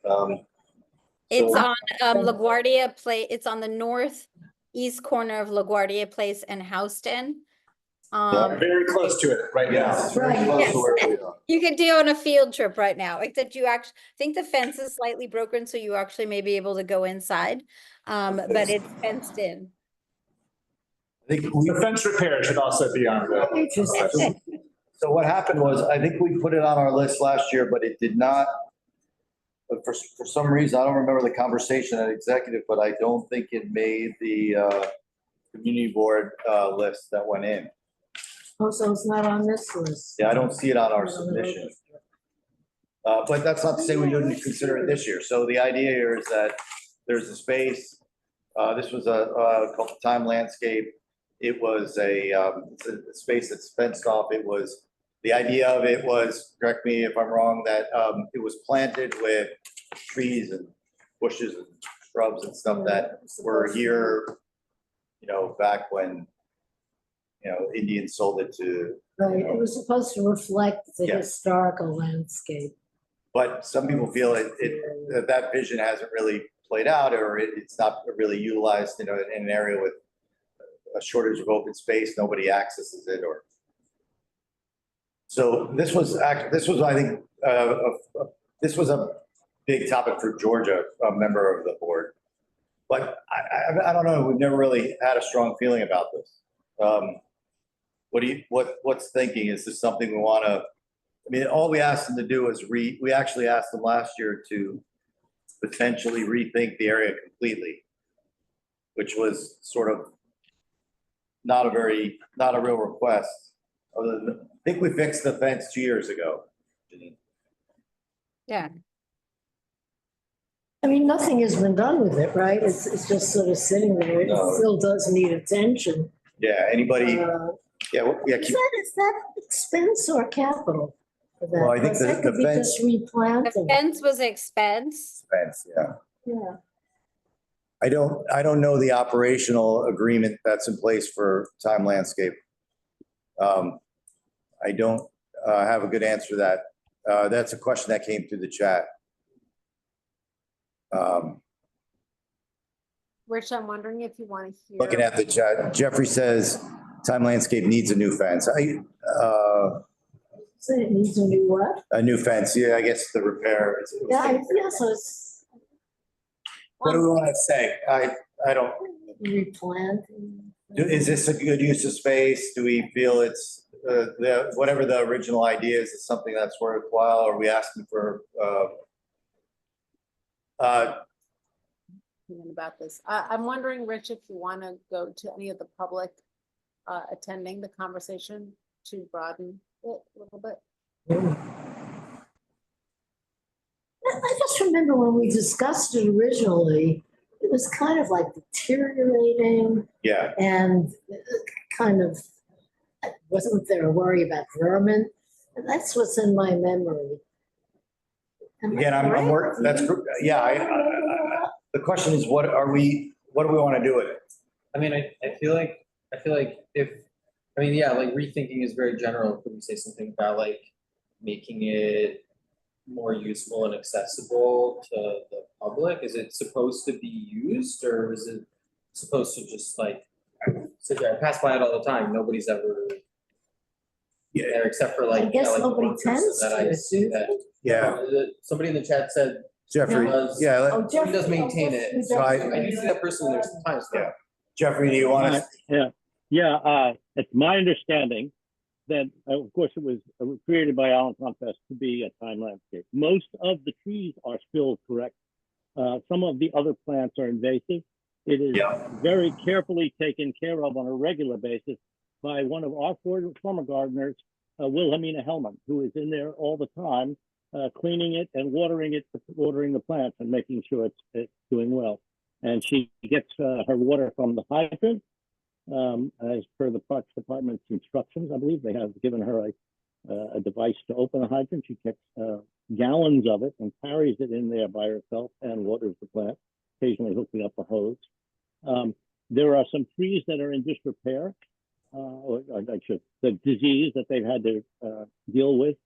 It's So- on LaGuardia Place. It's on the northeast corner of LaGuardia Place and Houston. Very close to it right now. Yes, it's very Right. close to where we are. You could do on a field trip right now, except you actually think the fence is slightly broken, so you actually may be able to go inside. But it's fenced in. I think we, The fence repair should also be on the. Interesting. so what happened was, I think we put it on our list last year, but it did not. But for some reason, I don't remember the conversation at executive, but I don't think it made the community board list that went in. Oh, so it's not on this list. Yeah, I don't see it on our submission. But that's not to say we didn't consider it this year. So the idea here is that there's a space. This was called Time Landscape. It was it's a space that's fenced off. It was, the idea of it was, correct me if I'm wrong, that it was planted with trees and bushes and shrubs and stuff that were here, back when, Indians sold it to. Right, it was supposed to reflect the Yeah. historical landscape. But some people feel that vision hasn't really played out, or it's not really utilized, in an area with a shortage of open space, nobody accesses it, or. So this was, I think, this was a big topic for Georgia, a member of the board. But I don't know, we've never really had a strong feeling about this. What's thinking? Is this something we want to, all we asked them to do is we actually asked them last year to potentially rethink the area completely, which was sort of not a real request. Other than, I think we fixed the fence 2 years ago. Yeah. Nothing has been done with it, right? It's just sort of sitting there. It No. still does need attention. Yeah, anybody, Uh, yeah, Is that expense or capital? for that? Well, I think Because that the could be fence- just The replanting. fence was expense. fence, yeah. Yeah. I don't know the operational agreement that's in place for Time Landscape. I don't have a good answer to that. That's a question that came through the chat. Rich, I'm wondering if you want to hear. Looking at the chat, Jeffrey says Time Landscape needs a new fence. So it needs a new what? A new fence, yeah, I guess the repair. Yeah, so it's What do we want to say? I don't, replanting. is this a good use of space? Do we feel it's, whatever the original idea is something that's worthwhile? Are we asking for, About this. I'm wondering, Rich, if you want to go to any of the public attending the conversation to broaden it a little bit. I just remember when we discussed it originally, it was kind of like deteriorating yeah, and kind of, wasn't there a worry about vermin? And that's what's in my memory. Am I again, I'm correct? working, that's, yeah, the question is, what do we want to do with it? I feel like if, like rethinking is very general. Could we say something about like making it more useful and accessible to the public? Is it supposed to be used, or is it supposed to just like sit there? I pass by it all the time. Nobody's ever there except for like. I guess like nobody one person tends that I to, see do that. Yeah, Somebody in the chat said Jeffrey, does- yeah, Oh, Somebody does Jeffrey, maintain it. Jeffrey So I do see that person there sometimes. Yeah. Jeffrey, do you want to? It's my understanding that, of course, it was created by Alan Confess to be a time landscape. Most of the trees are still correct. Some of the other plants are invasive. It is very carefully taken care of on a regular basis by one of our former gardeners, Wilhelmina Hellman, who is in there all the time, cleaning it and watering the plants and making sure it's doing well. And she gets her water from the hydrant, as per the Parks Department's instructions. I believe they have given her a device to open a hydrant. She gets gallons of it and carries it in there by herself and waters the plant, occasionally hooking up a hose. There are some trees that are in disrepair. or I should, the disease that they've had to deal with.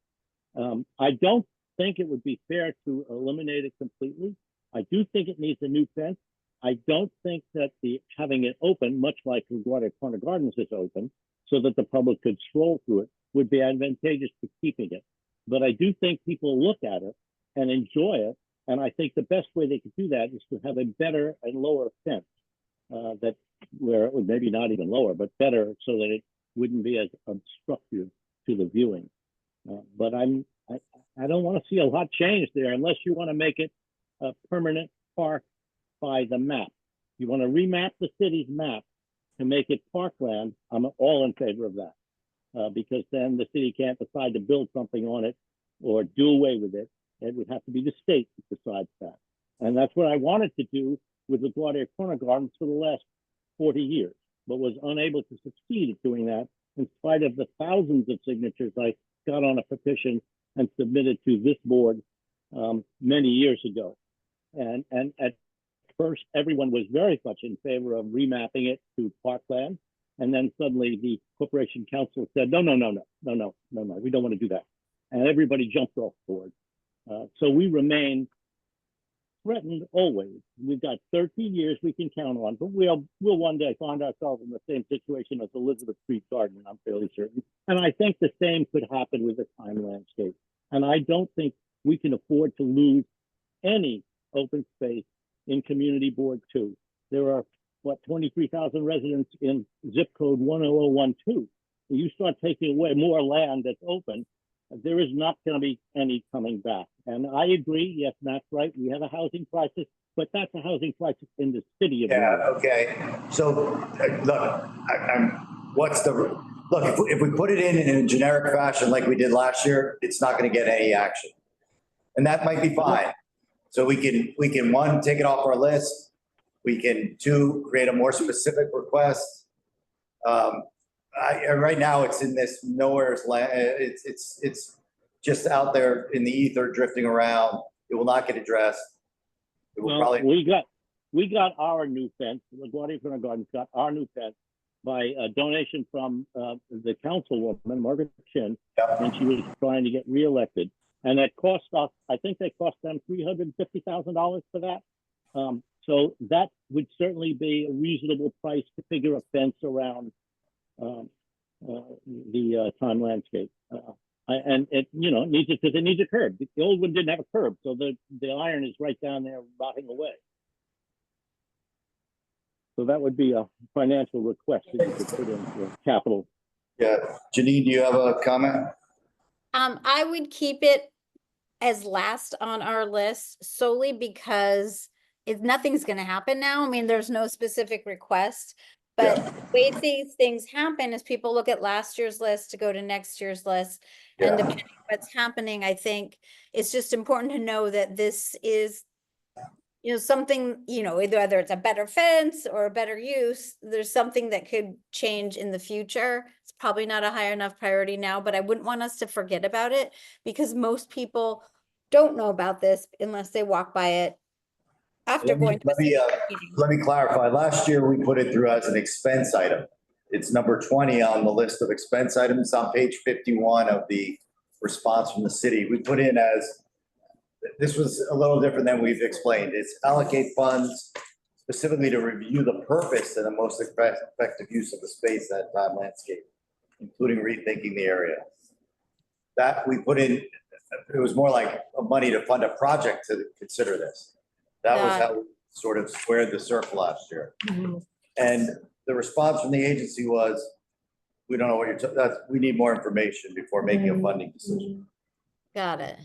I don't think it would be fair to eliminate it completely. I do think it needs a new fence. I don't think that having it open, much like LaGuardia Corner Gardens is open, so that the public could stroll through it, would be advantageous to keeping it. But I do think people look at it and enjoy it. And I think the best way they could do that is to have a better and lower fence that where it would maybe not even lower, but better so that it wouldn't be as obstructive to the viewing. But I don't want to see a lot change there unless you want to make it a permanent park by the map. You want to remap the city's map to make it parkland. I'm all in favor of that because then the city can't decide to build something on it or do away with it. It would have to be the state that decides that. And that's what I wanted to do with the LaGuardia Corner Gardens for the last 40 years, but was unable to succeed at doing that in spite of the thousands of signatures I got on a petition and submitted to this board many years ago. And at first, everyone was very much in favor of remapping it to parkland. And then suddenly the Corporation Council said, no, we don't want to do that. And everybody jumped off board. So we remain threatened always. We've got 13 years we can count on, but we'll one day find ourselves in the same situation as Elizabeth Street Garden, I'm fairly certain. And I think the same could happen with the Time landscape. And I don't think we can afford to lose any open space in Community Board 2. There are, 23,000 residents in zip code 10012. You start taking away more land that's open, there is not going to be any coming back. And I agree, yes, Matt's right, we have a housing crisis, but that's a housing crisis in the city of New York. Okay. So look, if we put it in a generic fashion like we did last year, it's not going to get any action. And that might be fine. So we can one, take it off our list. We can two, create a more specific request. Right now it's in this nowhere's land. It's just out there in the ether drifting around. It will not get addressed. It will probably. We got our new fence. The LaGuardia Corner Gardens got our new fence by a donation from the councilwoman, Margaret Chin, when she was trying to get reelected. And that cost us, I think they cost them $350,000 for that. So that would certainly be a reasonable price to figure a fence around the Time landscape. And it, it needs it because it needs a curb. The old one didn't have a curb, so the iron is right down there rotting away. So that would be a financial request that you could put into capital. Yeah, Janine, do you have a comment? I would keep it as last on our list solely because nothing's going to happen now. I mean, there's no specific request, but the way these things happen is people look at last year's list to go to next year's list. And depending on what's happening, I think it's just important to know that this is, something, whether it's a better fence or a better use, there's something that could change in the future. It's probably not a high enough priority now, but I wouldn't want us to forget about it because most people don't know about this unless they walk by it after going to a meeting. Let me clarify. Last year, we put it through as an expense item. It's number 20 on the list of expense items on page 51 of the response from the city. We put in as, this was a little different than we've explained. It's allocate funds specifically to review the purpose and the most effective use of the space at Time landscape, including rethinking the area. That we put in, it was more like money to fund a project to consider this. That was how we sort of squared the circle last year. And the response from the agency was, we don't know what you're, we need more information before making a funding decision. Got it.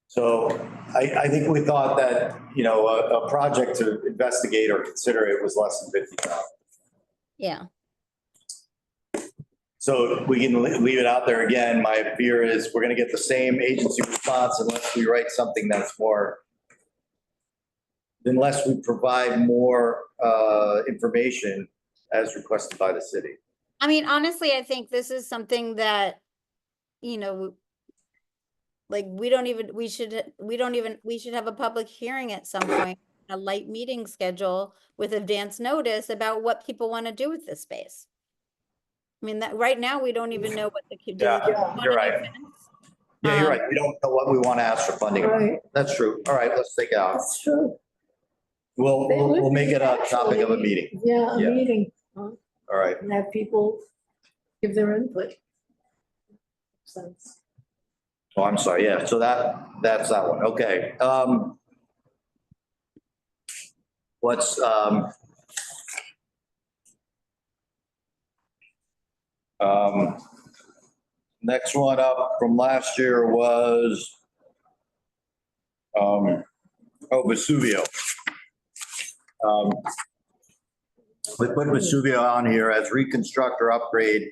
So I think we thought that, a project to investigate or consider it was less than 50,000. Yeah. So we can leave it out there again. My fear is we're going to get the same agency response unless we write something that's more, unless we provide more information as requested by the city. I mean, honestly, I think this is something that, like we should have a public hearing at some point, a light meeting schedule with advance notice about what people want to do with this space. I mean, that, right now, we don't even know what the. Yeah, you're right. Yeah, you're right. We don't know what we want to ask for funding. Right. That's true. All right, let's take it out. That's true. We'll make it a topic of a meeting. Yeah, a Yeah. meeting, All right. and have people give their input. Sense. Oh, I'm sorry. Yeah, so that's that one. Okay. What's, next one up from last year was, Vesuvio. We put Vesuvio on here as reconstruct or upgrade,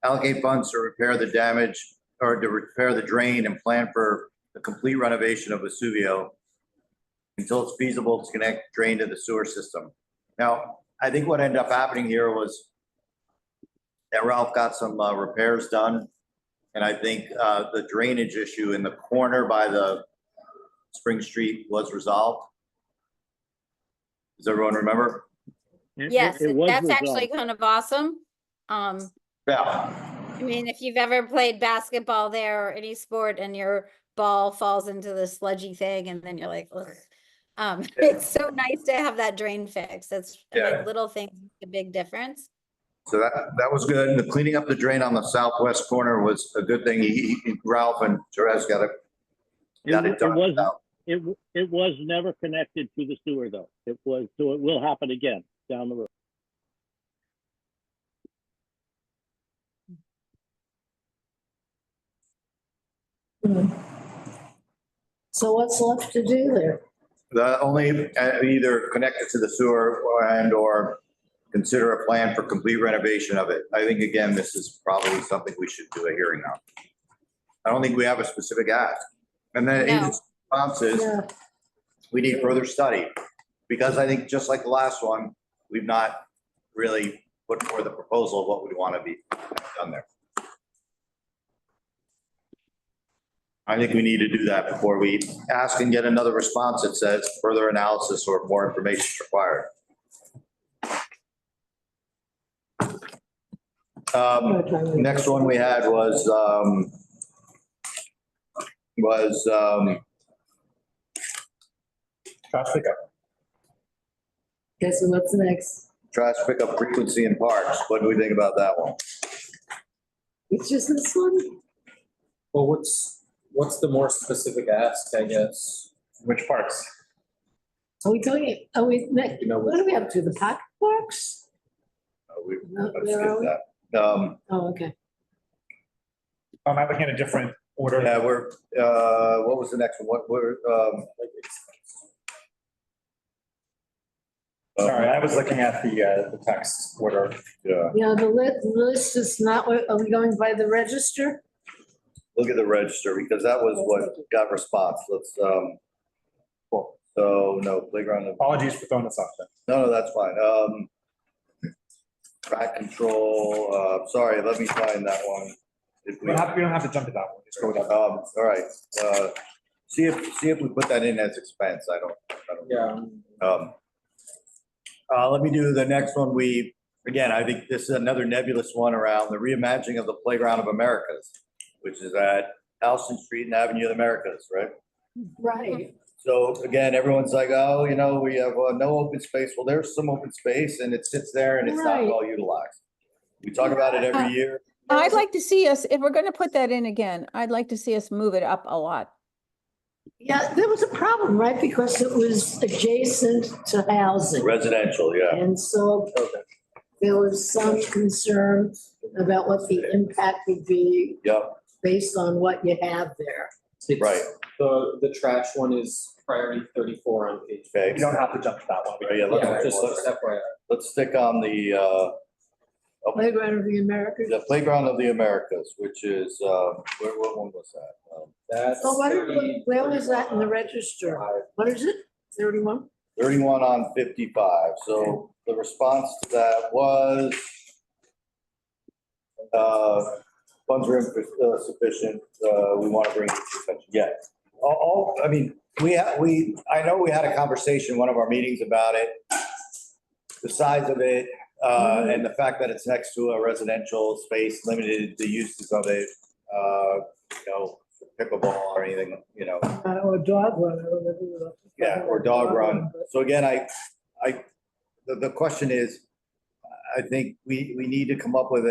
allocate funds to repair the damage or to repair the drain and plan for the complete renovation of Vesuvio until it's feasible to connect drain to the sewer system. Now, I think what ended up happening here was that Ralph got some repairs done. And I think the drainage issue in the corner by the Spring Street was resolved. Does everyone remember? Yes, It was that's actually resolved. kind of awesome. Yeah. I mean, if you've ever played basketball there or any sport and your ball falls into the sludgy thing and then you're like, ugh. It's so nice to have that drain fixed. That's, I Yeah. mean, little things make a big difference. So that was good. And the cleaning up the drain on the southwest corner was a good thing. Ralph and Therese got it done. It was never connected to the sewer though. It was, so it will happen again down the road. So what's left to do there? The only, either connect it to the sewer or consider a plan for complete renovation of it. I think, again, this is probably something we should do a hearing on. I don't think we have a specific ask. And then No. his response is, Yeah, we need further study. Because I think just like the last one, we've not really put forward the proposal of what we want to be done there. I think we need to do that before we ask and get another response that says further analysis or more information is required. Next one we had was Trash pickup. okay, so what's next? trash pickup frequency in parks. What do we think about that one? It's just this one? Well, what's the more specific ask, I guess? Which parks? Are we talking, next, You know, what do we have to, the pocket parks? We No, let's where are skip we? that. Oh, okay. I'm looking at a different order. Yeah, we're, what was the next one? What, we're, Sorry, I was looking at the text order. yeah, Yeah, the list is not, are we going by the register? look at the register because that was what got response. Let's, Cool. so no playground. Apologies for throwing this off then. No, that's fine. Track control, sorry, let me find that one. If We don't have to jump to that one. Just go with that. all right, see if we put that in as expense. I don't. Yeah. Let me do the next one. Again, I think this is another nebulous one around the reimagining of the Playground of Americas, which is at Houston Street and Avenue of the Americas, right? Right. So again, everyone's like, oh, we have no open space. Well, there's some open space and it sits there and it's not Right. well utilized. We talk about it every year. I'd like to see us, if we're going to put that in again, I'd like to see us move it up a lot. Yeah, there was a problem, right? Because it was adjacent to housing. Residential, yeah. And so there was some concern about what the impact would be Yep, based on what you have there. It's- right. The trash one is priority 34 on page. Okay. You don't have to jump to that one. Yeah, let's- Yeah, just FYI. Let's stick on the Playground of the Americas. Playground of the Americas, which is, what one was that? That's So thirty. where was that in the register? What is it? 31? 31 on 55. So the response to that was, funds are insufficient. We want to bring it to attention. Yeah. I mean, I know we had a conversation in one of our meetings about it, the size of it. And the fact that it's next to a residential space, limited the uses of it, you know, pickleball or anything, you know. Or dog run. I don't know who the- Yeah, or dog run. So again, the question is, I think we need to come up with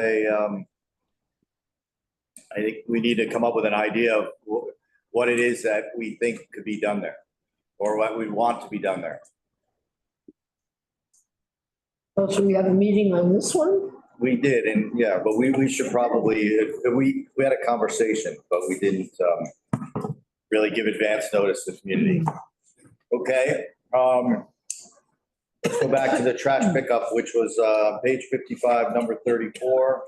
I think we need to come up with an idea of what it is that we think could be done there, or what we want to be done there. Oh, should we have a meeting on this one? We did, and yeah, but we should probably, we had a conversation, but we didn't really give advance notice to the community. Okay, let's go back to the trash pickup, which was page 55, number 34.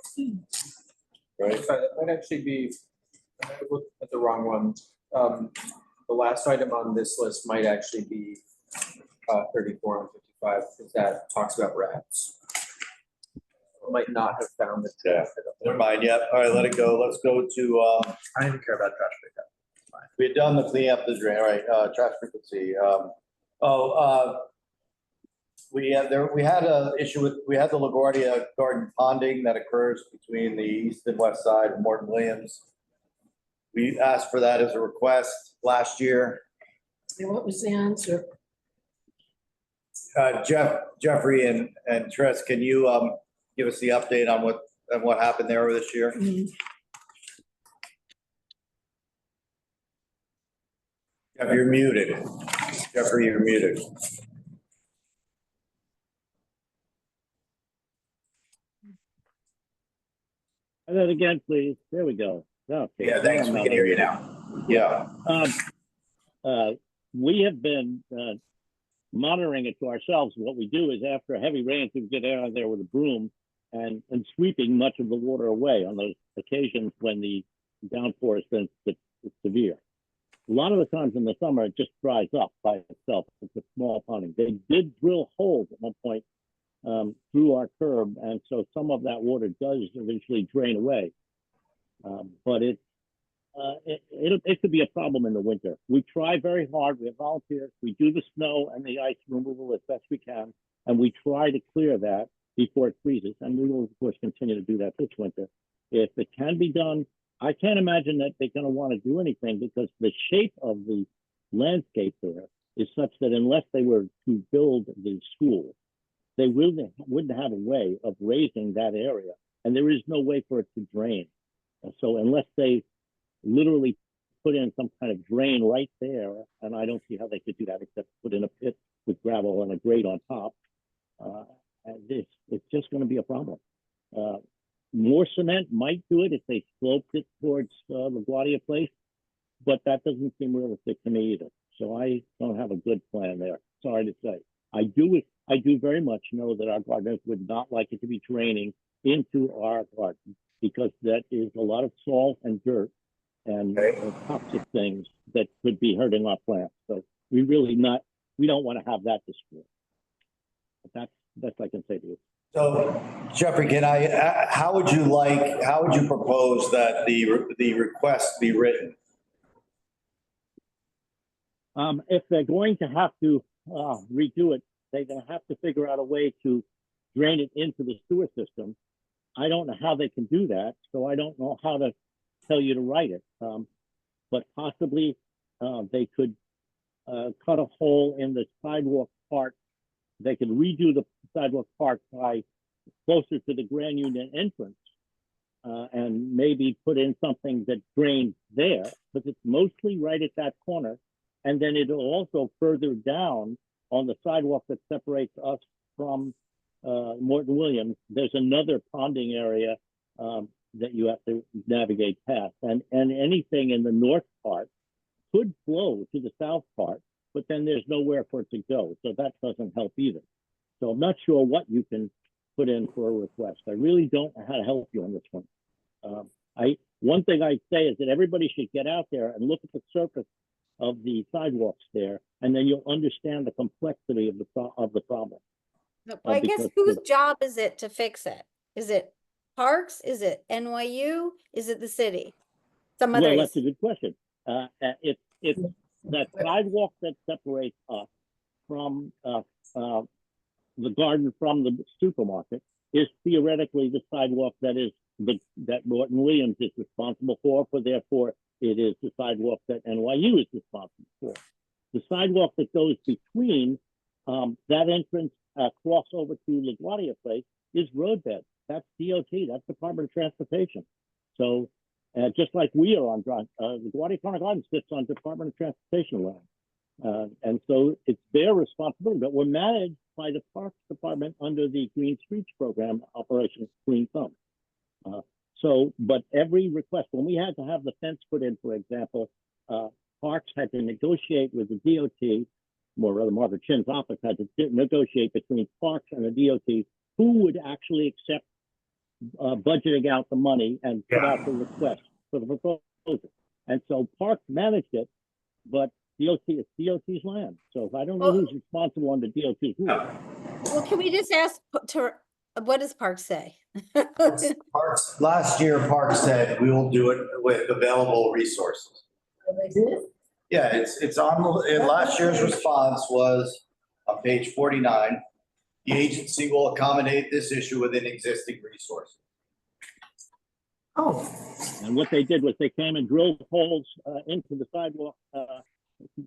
Right, Sorry, that might actually be, I might have looked at the wrong one. The last item on this list might actually be 34 and 55, because that talks about rats. I might not have found the yeah, never mind, yeah, all right, let it go. Let's go to, I don't even care about trash pickup. we had done the clean up the drain, all right, trash frequency. We had a issue with, we had the LaGuardia garden ponding that occurs between the east and west side of Morton Williams. We asked for that as a request last year. And what was the answer? Jeffrey and Tris, can you give us the update on what happened there this year? Jeff, you're muted. Jeffrey, you're muted. Say that again, please. There we go. Okay. Yeah, thanks. We can hear you now. Yeah. We have been monitoring it to ourselves. What we do is after a heavy rain, we get out there with a broom and sweeping much of the water away on those occasions when the downpour has been severe. A lot of the times in the summer, it just dries up by itself. It's a small ponding. They did drill holes at one point through our curb, and so some of that water does eventually drain away. But it could be a problem in the winter. We try very hard. We have volunteers. We do the snow and the ice removal as best we can, and we try to clear that before it freezes. And we will, of course, continue to do that this winter. If it can be done, I can't imagine that they're going to want to do anything, because the shape of the landscape there is such that unless they were to build the school, they wouldn't have a way of raising that area, and there is no way for it to drain. And so unless they literally put in some kind of drain right there, and I don't see how they could do that except put in a pit with gravel and a grate on top, and it's just going to be a problem. More cement might do it if they sloped it towards LaGuardia Place, but that doesn't seem realistic to me either. So I don't have a good plan there. Sorry to say. I do very much know that our gardeners would not like it to be draining into our garden, because that is a lot of salt and dirt and toxic things that could be hurting our plants. So we don't want to have that destroyed. But that's best I can say to you. So Jeffrey, how would you propose that the request be written? If they're going to have to redo it, they're going to have to figure out a way to drain it into the sewer system. I don't know how they can do that, so I don't know how to tell you to write it. But possibly they could cut a hole in the sidewalk part. They could redo the sidewalk part by closer to the Grand Union entrance, and maybe put in something that drains there, because it's mostly right at that corner. And then it'll also further down on the sidewalk that separates us from Morton Williams. There's another ponding area that you have to navigate past, and anything in the north part could flow to the south part, but then there's nowhere for it to go, so that doesn't help either. So I'm not sure what you can put in for a request. I really don't know how to help you on this one. One thing I'd say is that everybody should get out there and look at the surface of the sidewalks there, and then you'll understand the complexity of the problem. Well, I guess whose job is it to fix it? Is it Parks? Is it NYU? Is it the city? Some other. Well, that's a good question. It's that sidewalk that separates us from the garden from the supermarket is theoretically the sidewalk that Norton Williams is responsible for, therefore it is the sidewalk that NYU is responsible for. The sidewalk that goes between that entrance crossover to LaGuardia Place is roadbed. That's DOT, that's Department of Transportation. So just like we are on LaGuardia Corner Garden sits on Department of Transportation land. And so it's their responsibility, but we're managed by the Parks Department under the Green Streets Program, Operation Green Thumb. But every request, when we had to have the fence put in, for example, Parks had to negotiate with the DOT, or rather Margaret Chin's office had to negotiate between Parks and the DOT who would actually accept budgeting out the money and put out the request for the proposal. And so Parks managed it, but DOT is DOT's land. So if I don't know who's responsible under DOT, who? Well, can we just ask, what does Parks say? Parks, last year, Parks said we will do it with available resources. They did. Yeah, it's on, last year's response was on page 49. The agency will accommodate this issue within existing resources. Oh, And what they did was they came and drilled holes into the sidewalk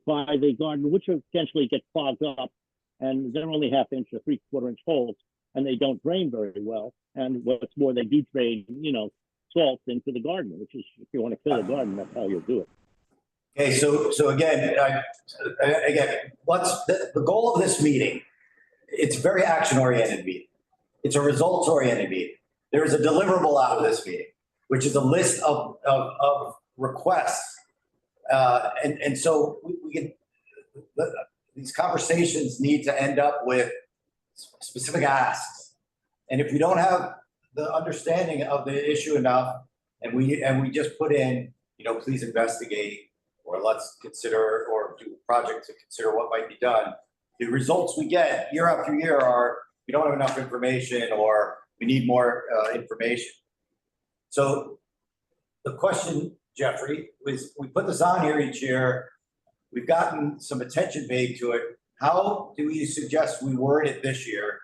by the garden, which essentially get clogged up, and they're only half-inch or three-quarter-inch holes, and they don't drain very well. And what's more, they do drain, salt into the garden, which is, if you want to kill a garden, that's how you'll do it. Okay, so again, what's the goal of this meeting? It's a very action-oriented meeting. It's a results-oriented meeting. There is a deliverable out of this meeting, which is a list of requests. And so we can, these conversations need to end up with specific asks. And if we don't have the understanding of the issue enough, and we just put in, please investigate, or let's consider, or do a project to consider what might be done, the results we get year after year are, we don't have enough information, or we need more information. So the question, Jeffrey, was we put this on here each year. We've gotten some attention paid to it. How do you suggest we word it this year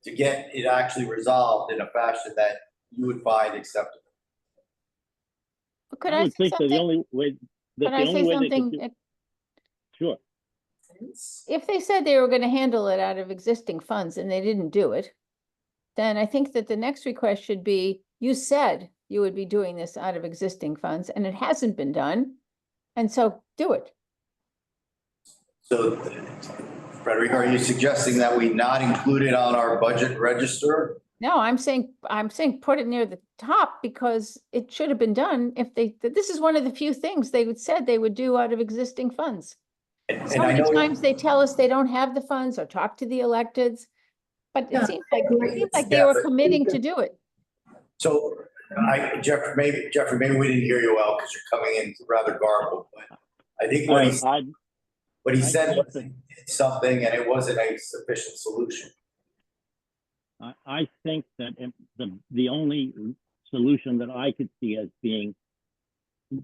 to get it actually resolved in a fashion that you would find acceptable? Could I I would say think that the something? only way, Could I say something? Sure. If they said they were going to handle it out of existing funds and they didn't do it, then I think that the next request should be, you said you would be doing this out of existing funds and it hasn't been done. And so do it. So, Frederick, are you suggesting that we not include it on our budget register? No, I'm saying put it near the top because it should have been done if this is one of the few things they said they would do out of existing funds. And So I many know times they tell us they don't have the funds or talk to the electeds, but it seems like they were committing to do it. So Jeffrey, maybe we didn't hear you well because you're coming in rather garbled, but I think what he said was something and it wasn't a sufficient solution. I think that the only solution that I could see as being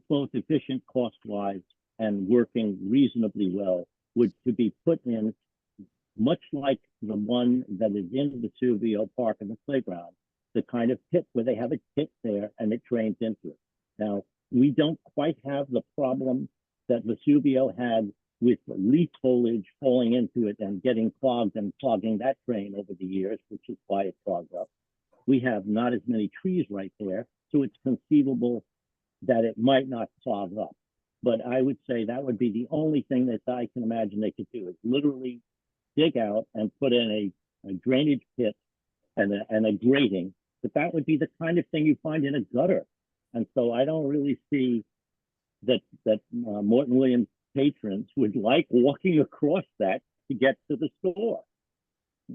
both efficient cost-wise and working reasonably well would to be put in, much like the one that is in the Vesuvio Park and the playground, the kind of pit where they have a pit there and it drains into it. Now, we don't quite have the problem that Vesuvio had with leaf foliage falling into it and getting clogged and clogging that drain over the years, which is why it clogged up. We have not as many trees right there, so it's conceivable that it might not clog up. But I would say that would be the only thing that I can imagine they could do is literally dig out and put in a drainage pit and a grating. But that would be the kind of thing you find in a gutter. And so I don't really see that Morton Williams patrons would like walking across that to get to the store.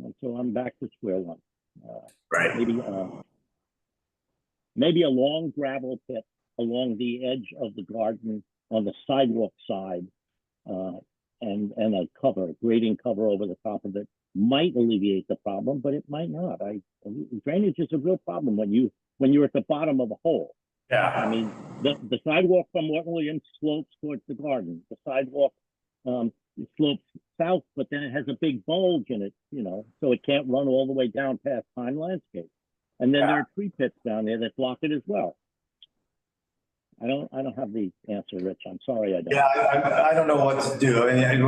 And so I'm back to square one. Right. Maybe a long gravel pit along the edge of the garden on the sidewalk side, and a grading cover over the top of it might alleviate the problem, but it might not. Drainage is a real problem when you're at the bottom of a hole. Yeah. I mean, the sidewalk from Morton Williams slopes towards the garden. The sidewalk slopes south, but then it has a big bulge in it, so it can't run all the way down past Pine Landscape. And then there are tree pits down there that block it as well. I don't have the answer, Rich. I'm sorry, I don't. Yeah, I don't know what to do. And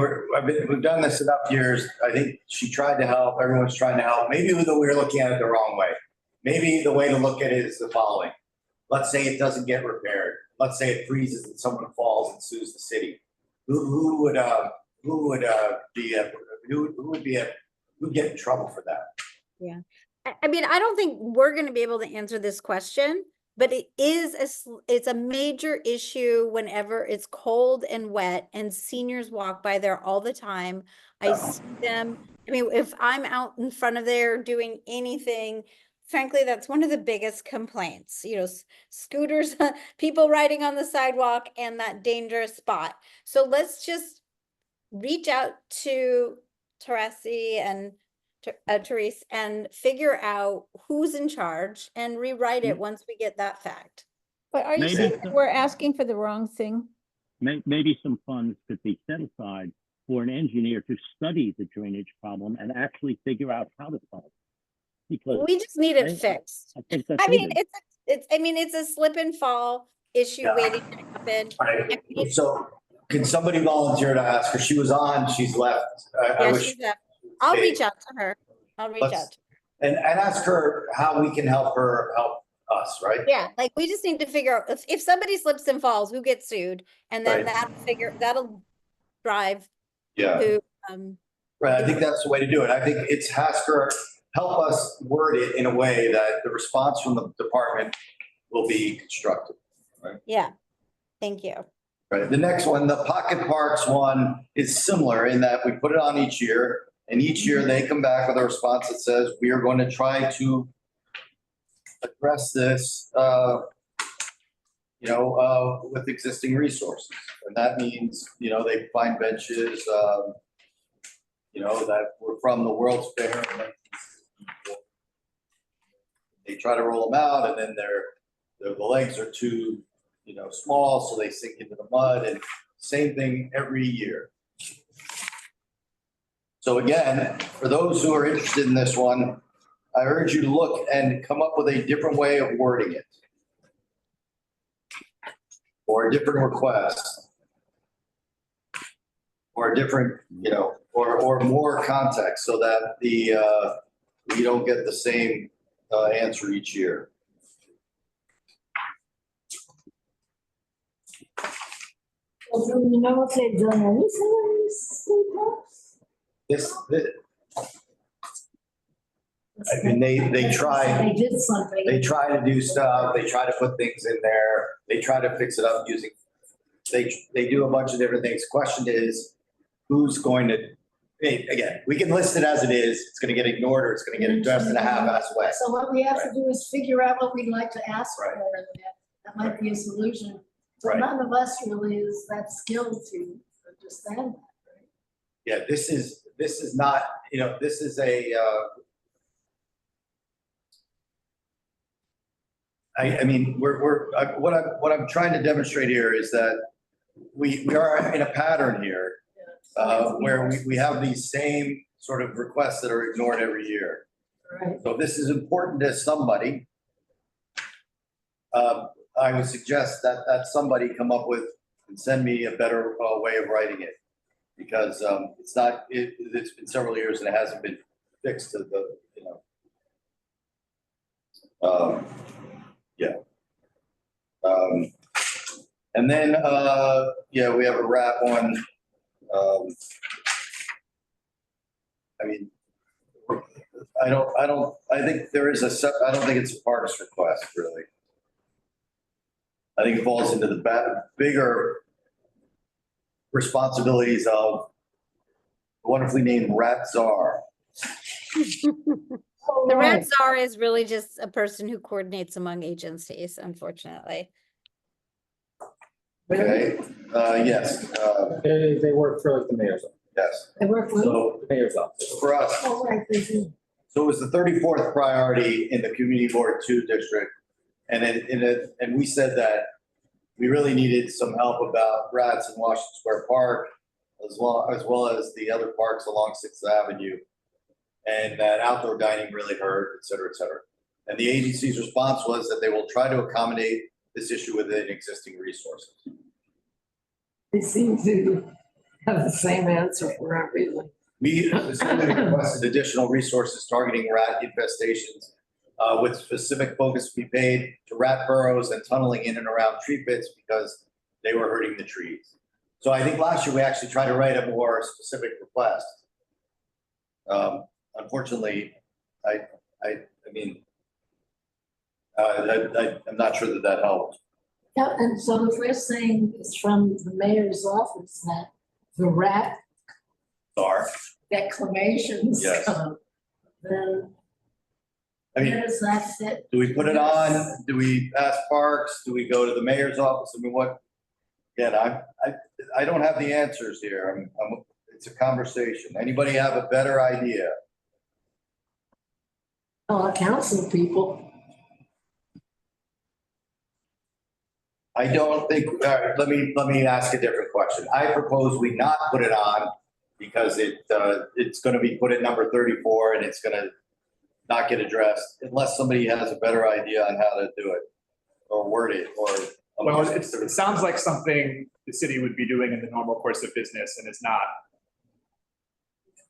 we've done this enough years. I think she tried to help. Everyone's trying to help. Maybe we were looking at it the wrong way. Maybe the way to look at it is the following. Let's say it doesn't get repaired. Let's say it freezes and someone falls and sues the city. Who would get in trouble for that? Yeah. I mean, I don't think we're going to be able to answer this question, but it's a major issue whenever it's cold and wet and seniors walk by there all the time. I see them. I mean, if I'm out in front of there doing anything, frankly, that's one of the biggest complaints, you know, scooters, people riding on the sidewalk and that dangerous spot. So let's just reach out to Teresi and Therese and figure out who's in charge and rewrite it once we get that fact. But are you Maybe saying that we're asking for the wrong thing? Maybe some funds could be set aside for an engineer to study the drainage problem and actually figure out how to solve it. Because we just need it fixed. I think that's I mean, needed. it's a slip and fall issue waiting to happen. Right. So can somebody volunteer to ask her? She was on, she's left. I wish. I'll reach out to her. I'll reach out. And ask her how we can help her help us, right? Yeah, like we just need to figure out if somebody slips and falls, who gets sued, and then that'll drive. Yeah. Who, right. I think that's the way to do it. I think it's ask her, help us word it in a way that the response from the department will be constructive. Right. Yeah. Thank you. Right. The next one, the pocket parks one, is similar in that we put it on each year. And each year they come back with a response that says, we are going to try to address this, with existing resources. And that means, they find benches, that were from the World's Fair. They try to roll them out and then the legs are too, small, so they sink into the mud, and same thing every year. So again, for those who are interested in this one, I urge you to look and come up with a different way of wording it. Or a different request. Or a different, or more context so that you don't get the same answer each year. Well, do you know if they've done anything in these state parks? I mean, they try. They did something. They try to do stuff. They try to put things in there. They try to fix it up using. They do a bunch of different things. Question is, who's going to? Again, we can list it as it is. It's going to get ignored or it's going to get addressed in a half-assed way. So what we have to do is figure out what we'd like to ask for, and that might be a solution. But none of us really is that skilled to understand that. Yeah, this is not, this is a, I mean, what I'm trying to demonstrate here is that we are in a pattern here where we have these same sort of requests that are ignored every year. Right. So this is important to somebody. I would suggest that somebody come up with and send me a better way of writing it. Because it's been several years and it hasn't been fixed to the, and then, we have a wrap one. I mean, I think I don't think it's a Parks request, really. I think it falls into the bigger responsibilities of the wonderfully named Rat Czar. The Rat Czar is really just a person who coordinates among agencies, unfortunately. Okay, yes. They work for the mayor's office. Yes. They work for So The mayor's office. for us, Oh, right, they do. so it was the 34th priority in the Community Board 2 district. And we said that we really needed some help about rats in Washington Square Park, as well as the other parks along 6th Avenue. And that outdoor dining really hurt, et cetera, et cetera. And the agency's response was that they will try to accommodate this issue within existing resources. They seem to have the same answer for everything. We specifically requested additional resources targeting rat infestations with specific focus to be paid to rat burrows and tunneling in and around tree pits because they were hurting the trees. So I think last year we actually tried to write a more specific request. Unfortunately, I'm not sure that helped. Yeah, and so if we're saying it's from the mayor's office that the rat declamations Yes. come, then I mean, where does that fit? do we put it on? Do we ask Parks? Do we go to the mayor's office? I mean, what? Again, I don't have the answers here. It's a conversation. Anybody have a better idea? Oh, council people. I don't think, all right, let me ask a different question. I propose we not put it on because it's gonna be put at number 34 and it's gonna not get addressed unless somebody has a better idea on how to do it or word it or. Well, it sounds like something the city would be doing in the normal course of business and is not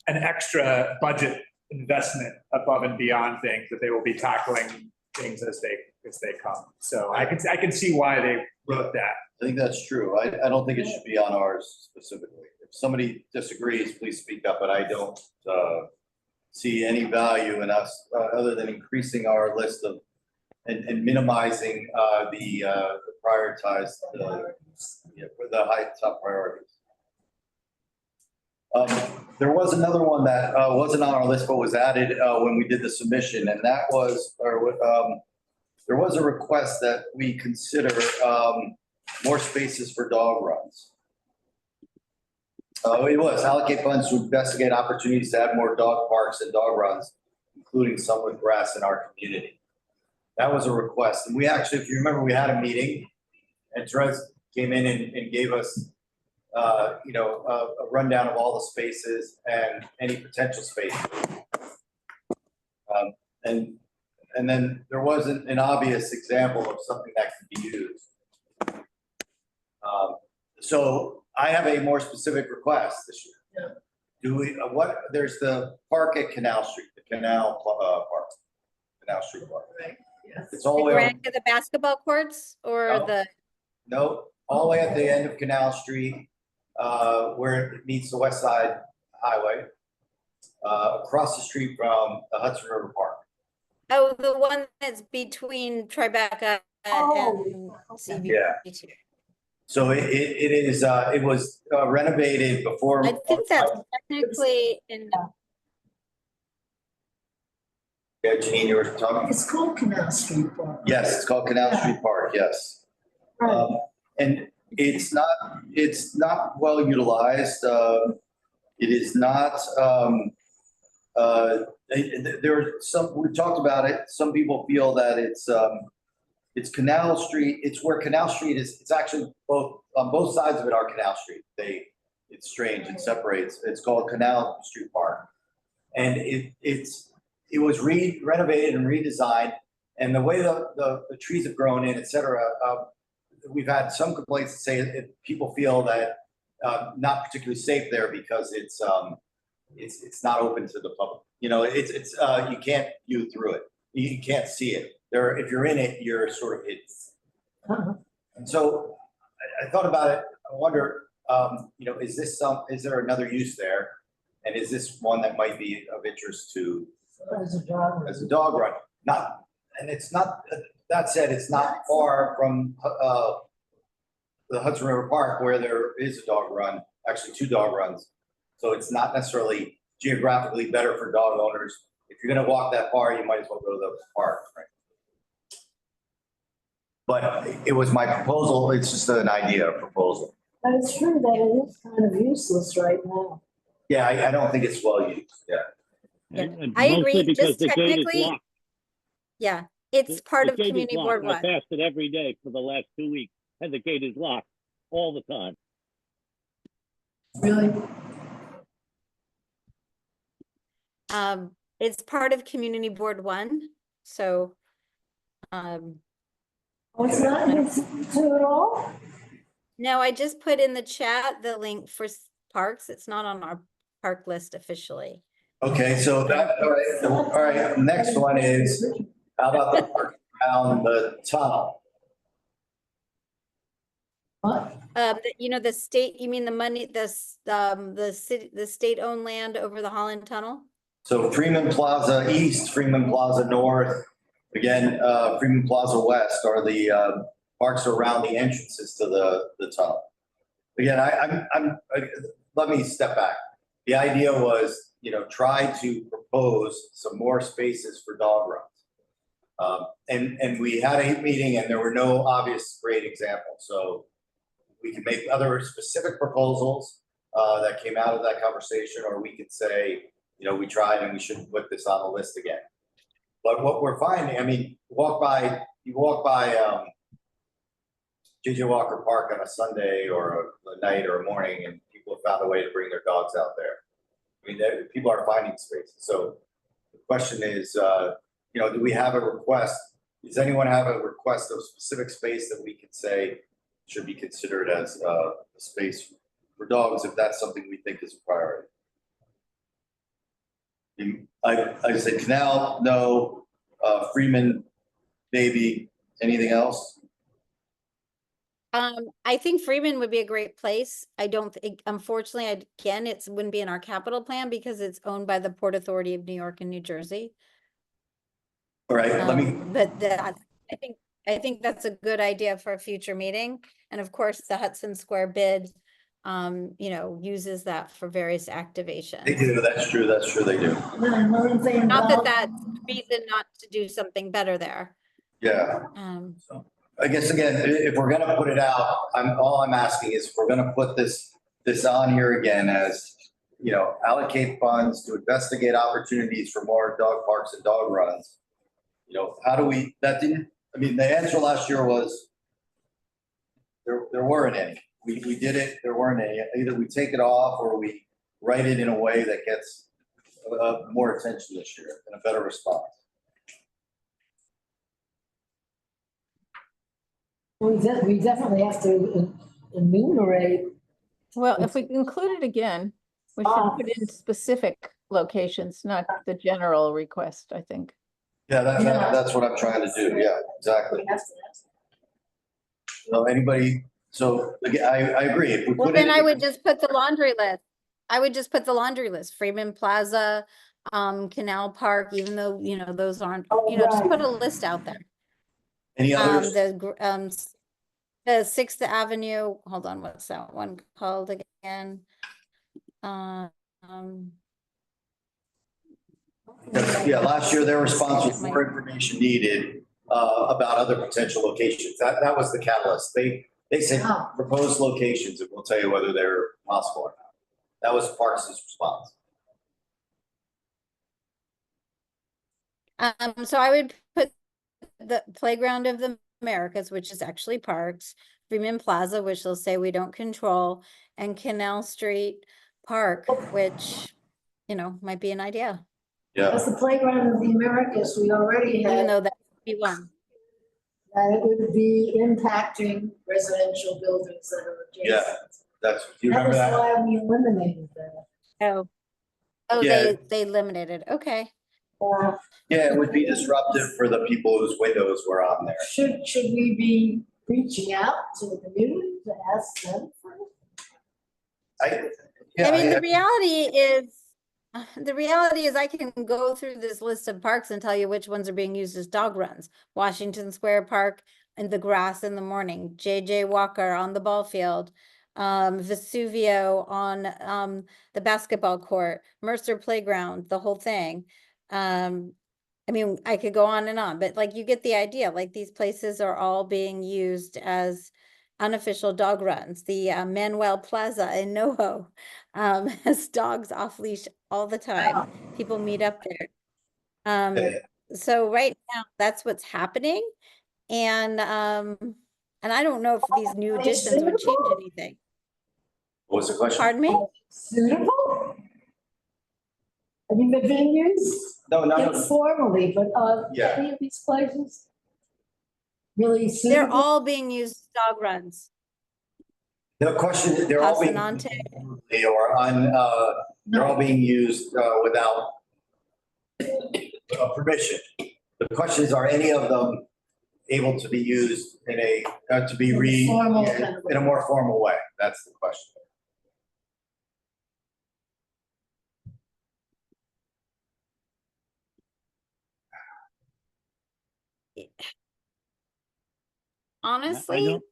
an extra budget investment above and beyond things, that they will be tackling things as they come. So I can see why they wrote that. I think that's true. I don't think it should be on ours specifically. If somebody disagrees, please speak up, but I don't see any value in us other than increasing our list of and minimizing the prioritized for the high top priorities. There was another one that wasn't on our list but was added when we did the submission, and that was there was a request that we consider more spaces for dog runs. It was allocate funds to investigate opportunities to add more dog parks and dog runs, including some with grass in our community. That was a request. And we actually, if you remember, we had a meeting and Therese came in and gave us, a rundown of all the spaces and any potential spaces. And then there wasn't an obvious example of something that could be used. So I have a more specific request this year. Yeah. There's the park at Canal Street, the Canal Street Park. Right. Yes. It's all the way Right to the basketball courts or No, all the way at the end of Canal Street, where it meets the West Side Highway, across the street from the Hudson River Park. Oh, the one that's between Tribeca and CB2. Yeah. So it was renovated before. I think that's technically in. Yeah, Janine, you were talking. It's called Canal Street Park. Yes, it's called Canal Street Park. Yes, Right. and it's not well utilized. It is not. There are some. We talked about it. Some people feel that it's Canal Street. It's where Canal Street is. It's actually both on both sides of it are Canal Street. It's strange. It separates. It's called Canal Street Park, and it was renovated and redesigned, and the way the trees have grown in, et cetera. We've had some complaints that say people feel that not particularly safe there because it's not open to the public. You can't view through it. You can't see it. If you're in it, you're sort of hidden. And so I thought about it. I wonder, is there another use there? And is this one that might be of interest to As a dog run. That said, it's not far from the Hudson River Park where there is a dog run, actually 2 dog runs. So it's not necessarily geographically better for dog owners. If you're gonna walk that far, you might as well go to the park, right? But it was my proposal. It's just an idea, a proposal. But it's true that it is kind of useless right now. Yeah, I don't think it's well used, yeah. And I mostly agree, because just the gate is technically, locked. yeah, it's part The of gate is Community locked. Board I One. passed it every day for the last 2 weeks, and the gate is locked all the time. Really? It's part of Community Board One, so Oh, it's not in C2 at all? No, I just put in the chat the link for parks. It's not on our park list officially. Okay, so that, all right, next one is, how about the park around the tunnel? What? You know, the state, you mean the money, the city, the state-owned land over the Holland Tunnel? So Freeman Plaza East, Freeman Plaza North, again, Freeman Plaza West are the parks around the entrances to the tunnel. Again, let me step back. The idea was, you know, try to propose some more spaces for dog runs. And we had a meeting and there were no obvious great examples. So we can make other specific proposals that came out of that conversation, or we could say, you know, we tried and we shouldn't put this on the list again. But what we're finding, I mean, you walk by J.J. Walker Park on a Sunday or a night or a morning, and people have found a way to bring their dogs out there. I mean, people are finding spaces. So the question is, you know, do we have a request? Does anyone have a request of specific space that we could say should be considered as a space for dogs, if that's something we think is a priority? I said Canal, no. Freeman, maybe. Anything else? I think Freeman would be a great place. I don't think, unfortunately, again, it wouldn't be in our capital plan because it's owned by the Port Authority of New York and New Jersey. All right, let me. But I think that's a good idea for a future meeting. And of course, the Hudson Square bid, you know, uses that for various activations. They do, that's true, they do. Not that that's reason not to do something better there. Yeah. So, I guess again, if we're gonna put it out, all I'm asking is if we're gonna put this on here again as, you know, allocate funds to investigate opportunities for more dog parks and dog runs. You know, how do we, that didn't, I mean, the answer last year was there weren't any. We did it, there weren't any. Either we take it off or we write it in a way that gets more attention this year and a better response. We definitely have to enumerate. Well, if we include it again, we should put in specific locations, not the general request, I think. Yeah, that's what I'm trying to do. Yeah, exactly. So anybody, so again, I agree. If we Well, put then it, I would just put the laundry list. I would just put the laundry list, Freeman Plaza, Canal Park, even though, you know, those aren't, you know, just put a list out there. any others? The 6th Avenue, hold on, what's that one called again? Yeah, last year their response was more information needed about other potential locations. That was the catalyst. They said proposed locations and we'll tell you whether they're possible or not. That was Parks' response. So I would put the Playground of the Americas, which is actually parks, Freeman Plaza, which they'll say we don't control, and Canal Street Park, which, you know, might be an idea. Yeah. That's the Playground of the Americas. We already Even had though that would be one. that it would be impacting residential buildings that are adjacent. Yeah, do you That remember was that? why we eliminated that. Oh, Yeah. they eliminated, okay. Yeah, it would be disruptive for the people whose windows were on there. Should we be reaching out to the community to ask them for it? I mean, the reality is I can go through this list of parks and tell you which ones are being used as dog runs. Washington Square Park and the grass in the morning, J.J. Walker on the ball field, Vesuvio on the basketball court, Mercer Playground, the whole thing. I mean, I could go on and on, but like you get the idea, like these places are all being used as unofficial dog runs. The Manuel Plaza in NoHo has dogs off leash all the time. People meet up there. So right now that's what's happening. And I don't know if these new additions would change anything. What was the question? Pardon me? Suitable? I mean, the venues, No, informally, but Yeah. any of these places? really They're suitable? all being used as dog runs. The question, is, they're all being, Casanante. they're all being used without permission. The question is, are any of them able to be used in a, to be Formal kind of way. in a more formal way? That's the question. Honestly, don't-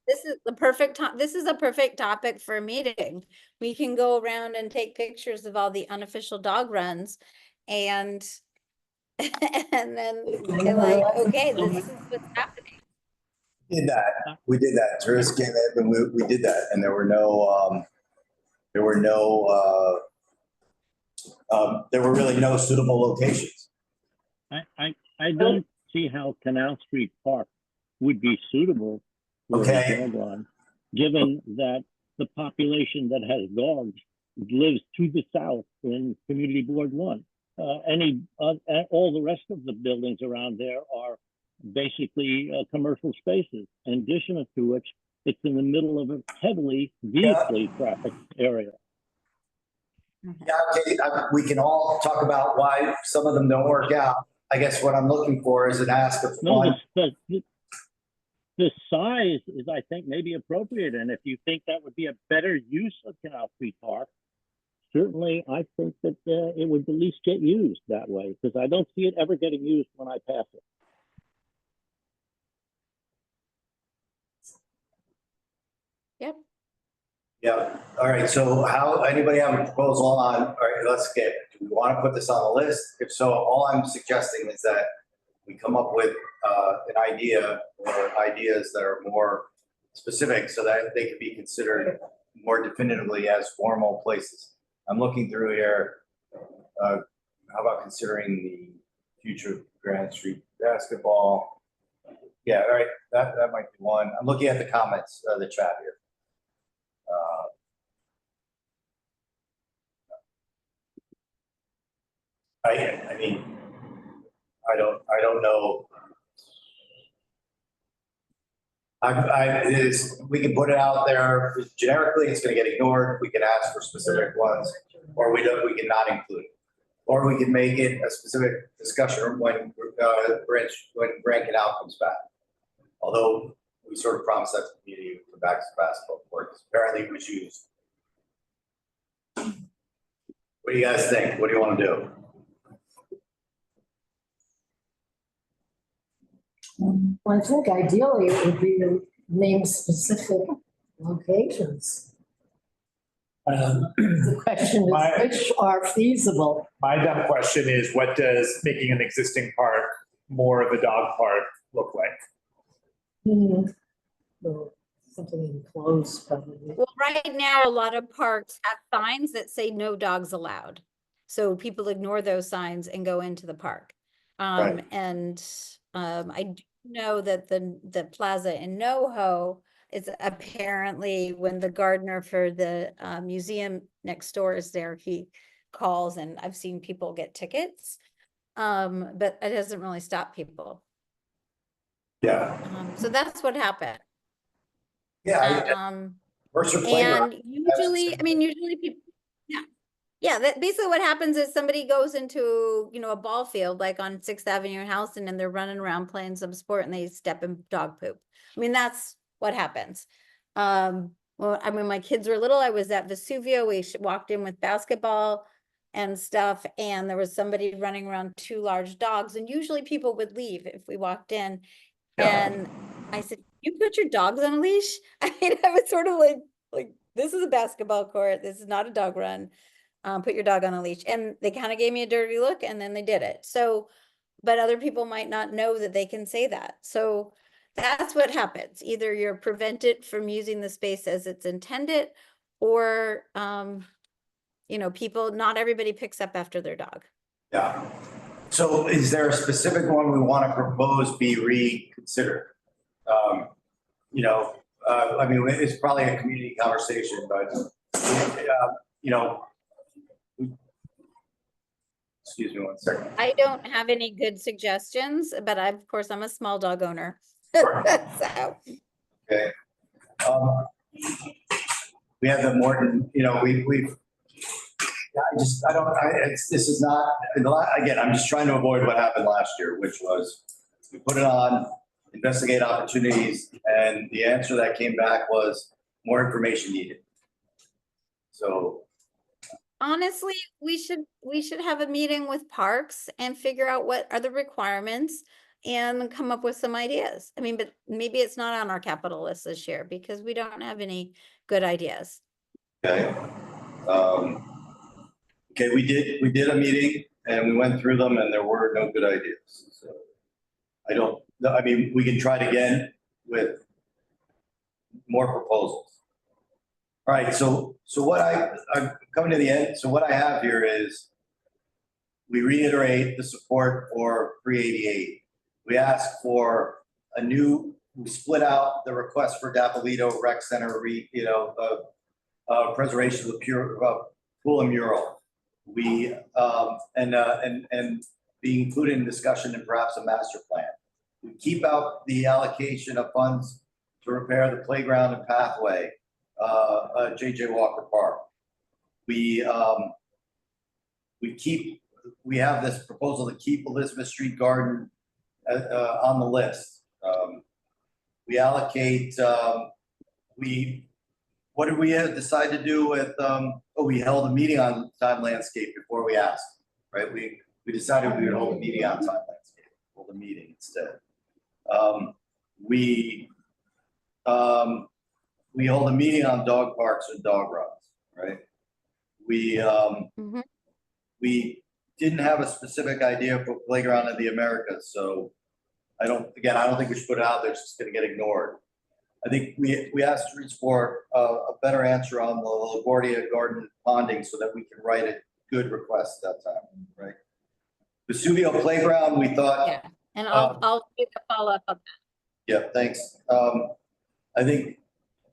this is the perfect time. This is a perfect topic for a meeting. We can go around and take pictures of all the unofficial dog runs and and then they're like, okay, this is what's happening. Did that. We did that. Tourists came in and we did that, and there were no really no suitable locations. I don't see how Canal Street Park would be suitable for Okay. a dog run, given that the population that has dogs lives to the south in Community Board 1. All the rest of the buildings around there are basically commercial spaces. In addition to which, it's in the middle of a heavily vehicle traffic area. Yeah, okay, we can all talk about why some of them don't work out. I guess what I'm looking for is an ask of No, one. the size is, I think, maybe appropriate. And if you think that would be a better use of Canal Street Park, certainly I think that it would at least get used that way, because I don't see it ever getting used when I pass it. Yep. Yeah, all right, so anybody have a proposal on, all right, let's get, do we want to put this on the list? If so, all I'm suggesting is that we come up with an idea or ideas that are more specific so that they can be considered more definitively as formal places. I'm looking through here, how about considering the future Grand Street basketball? Yeah, all right, that might be one. I'm looking at the comments, the chat here. I mean, I don't know. We can put it out there generically, it's gonna get ignored, we can ask for specific ones, or we can not include it. Or we can make it a specific discussion when Grand Canal comes back. Although we sort of promised that to the community with the basketball court, apparently it was used. What do you guys think? What do you want to do? I think ideally it would be to name specific locations. The question is which are feasible. My dumb question is, what does making an existing park more of a dog park look like? Well, something enclosed probably. Well, right now, a lot of parks have signs that say no dogs allowed. So people ignore those signs and go into the park. Right. And I do know that the plaza in NoHo is apparently, when the gardener for the museum next door is there, he calls, and I've seen people get tickets. But it doesn't really stop people. Yeah. So that's what happened. Yeah. Mercer Playground. And usually people, yeah, that basically what happens is somebody goes into, a ball field like on 6th Avenue in Houston, and they're running around playing some sport and they step in dog poop. I mean, that's what happens. Well, my kids were little, I was at Vesuvio, we walked in with basketball and stuff, and there was somebody running around 2 large dogs, and usually people would leave if we walked in. Yeah. And I said, you put your dogs on a leash? I mean, I was sort of like, this is a basketball court, this is not a dog run. Put your dog on a leash. And they kind of gave me a dirty look, and then they did it. So, but other people might not know that they can say that. So that's what happens. Either you're prevented from using the space as it's intended, or, not everybody picks up after their dog. Yeah. So is there a specific one we want to propose be reconsidered? It's probably a community conversation, but, excuse me one second. I don't have any good suggestions, but of course, I'm a small dog owner. So, Okay. We have the Morton, we've, this is not, again, I'm just trying to avoid what happened last year, which was we put it on, investigate opportunities, and the answer that came back was more information needed. So, honestly, we should have a meeting with Parks and figure out what are the requirements and come up with some ideas. I mean, but maybe it's not on our capital list this year because we don't have any good ideas. okay. Okay, we did a meeting and we went through them and there were no good ideas. So I mean, we can try it again with more proposals. All right, so what I'm coming to the end. So what I have here is we reiterate the support for 388. We ask for we split out the request for Dapolito Rec Center, preservation of the pool and mural. We, and be included in discussion and perhaps a master plan. We keep out the allocation of funds to repair the playground and pathway, JJ Walker Park. We have this proposal to keep Elizabeth Street Garden on the list. We allocate, what did we decide to do with, we held a meeting on time landscape before we asked, right? We decided we would hold a meeting on time landscape, hold a meeting instead. We hold a meeting on dog parks and dog runs, right? We didn't have a specific idea for playground in the Americas, so I don't think we should put it out there. It's just going to get ignored. I think we asked for a better answer on the LaGuardia Garden ponding so that we can write a good request that time, right? Vesuvio Playground, we thought. Yeah, and I'll get a follow up on that. Yeah, thanks. I think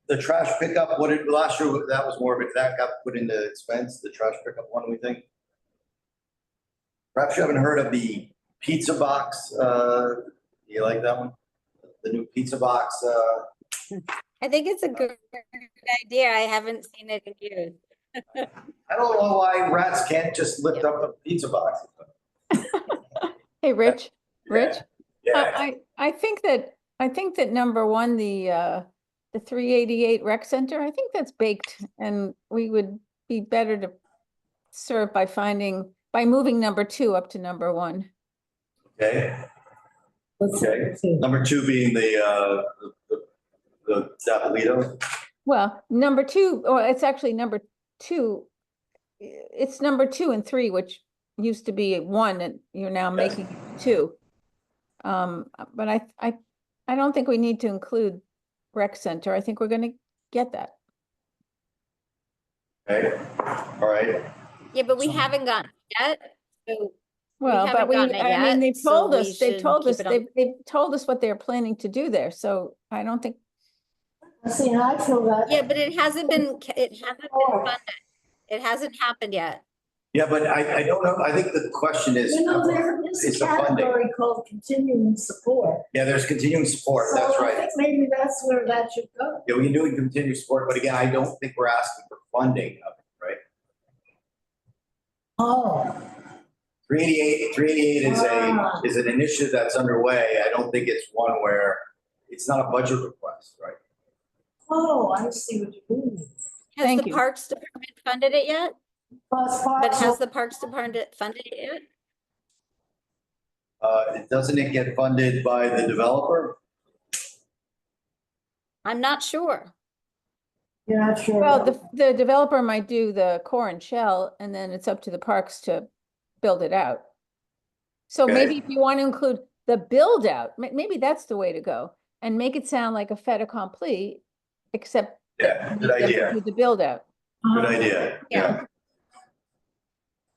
the trash pickup, last year, that was more of it, that got put into expense, the trash pickup one, we think. Perhaps you haven't heard of the pizza box. Do you like that one? The new pizza box. I think it's a good idea. I haven't seen it in use. I don't know why rats can't just lift up a pizza box. Hey, Rich, Yeah. I think that number one, the 388 rec center, I think that's baked, and we would be better to serve by moving number 2 up to number 1. Okay. Okay. Number 2 being the Zapolito. Well, number 2, or it's actually number 2. It's number 2 and 3, which used to be 1, and you're now making it 2. But I don't think we need to include rec center. I think we're going to get that. Okay. All right. Yeah, but we haven't gotten it yet. So well, but I mean, they've told us what they're planning to do there. So I don't think. See, I feel that. Yeah, but it hasn't been funded. It hasn't happened yet. Yeah, but I don't know. I think the question is. There is a category called continuing support. Yeah, there's continuing support. So that's right. I think maybe that's where that should go. Yeah, we can do it in continuing support, but again, I don't think we're asking for funding of it, right? Oh. 388 is an initiative that's underway. I don't think it's one where it's not a budget request, right? Oh, I see what you mean. Has the Parks Department funded it yet? But has the Parks Department funded it yet? Doesn't it get funded by the developer? I'm not sure. You're not sure. Well, the developer might do the core and shell, and then it's up to the parks to build it out. So maybe if you want to include the build out, maybe that's the way to go, and make it sound like a fait accompli, except good idea. With the build out. Good idea. Yeah.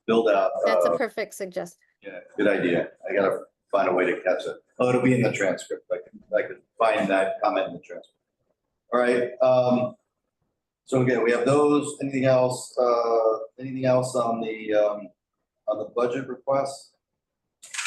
Build out. That's a perfect suggestion. Yeah, good idea. I gotta find a way to catch it. Oh, it'll be in the transcript. I can find that comment in the transcript. All right. So again, we have those. Anything else? Anything else on the budget request?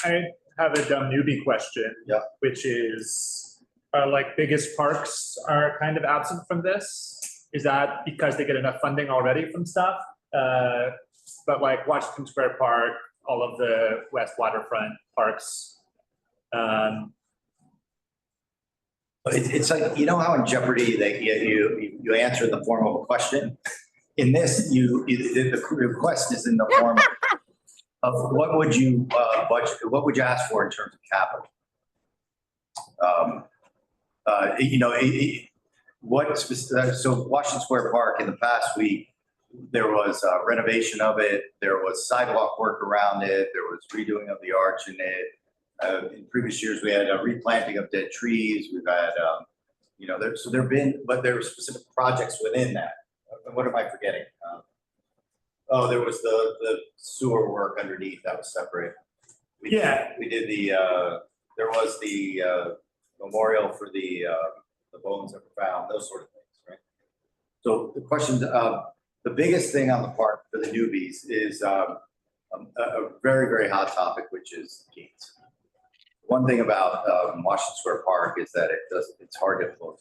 I have a dumb newbie question. Yeah. Which is, our like biggest parks are kind of absent from this? Is that because they get enough funding already from stuff? But like Washington Square Park, all of the West Waterfront parks. It's like, you know how in Jeopardy that you answer in the form of a question? In this, the request is in the form of what would you budget, what would you ask for in terms of capital? So Washington Square Park in the past week, there was renovation of it, there was sidewalk work around it, there was redoing of the arch in it. In previous years, we had a replanting of dead trees. We've had, there were specific projects within that. What am I forgetting? There was the sewer work underneath that was separate. We did there was the memorial for the bones that were found, those sort of things, right? So the question, the biggest thing on the park for the newbies is a very, very hot topic, which is gates. One thing about Washington Square Park is that it's hard to close.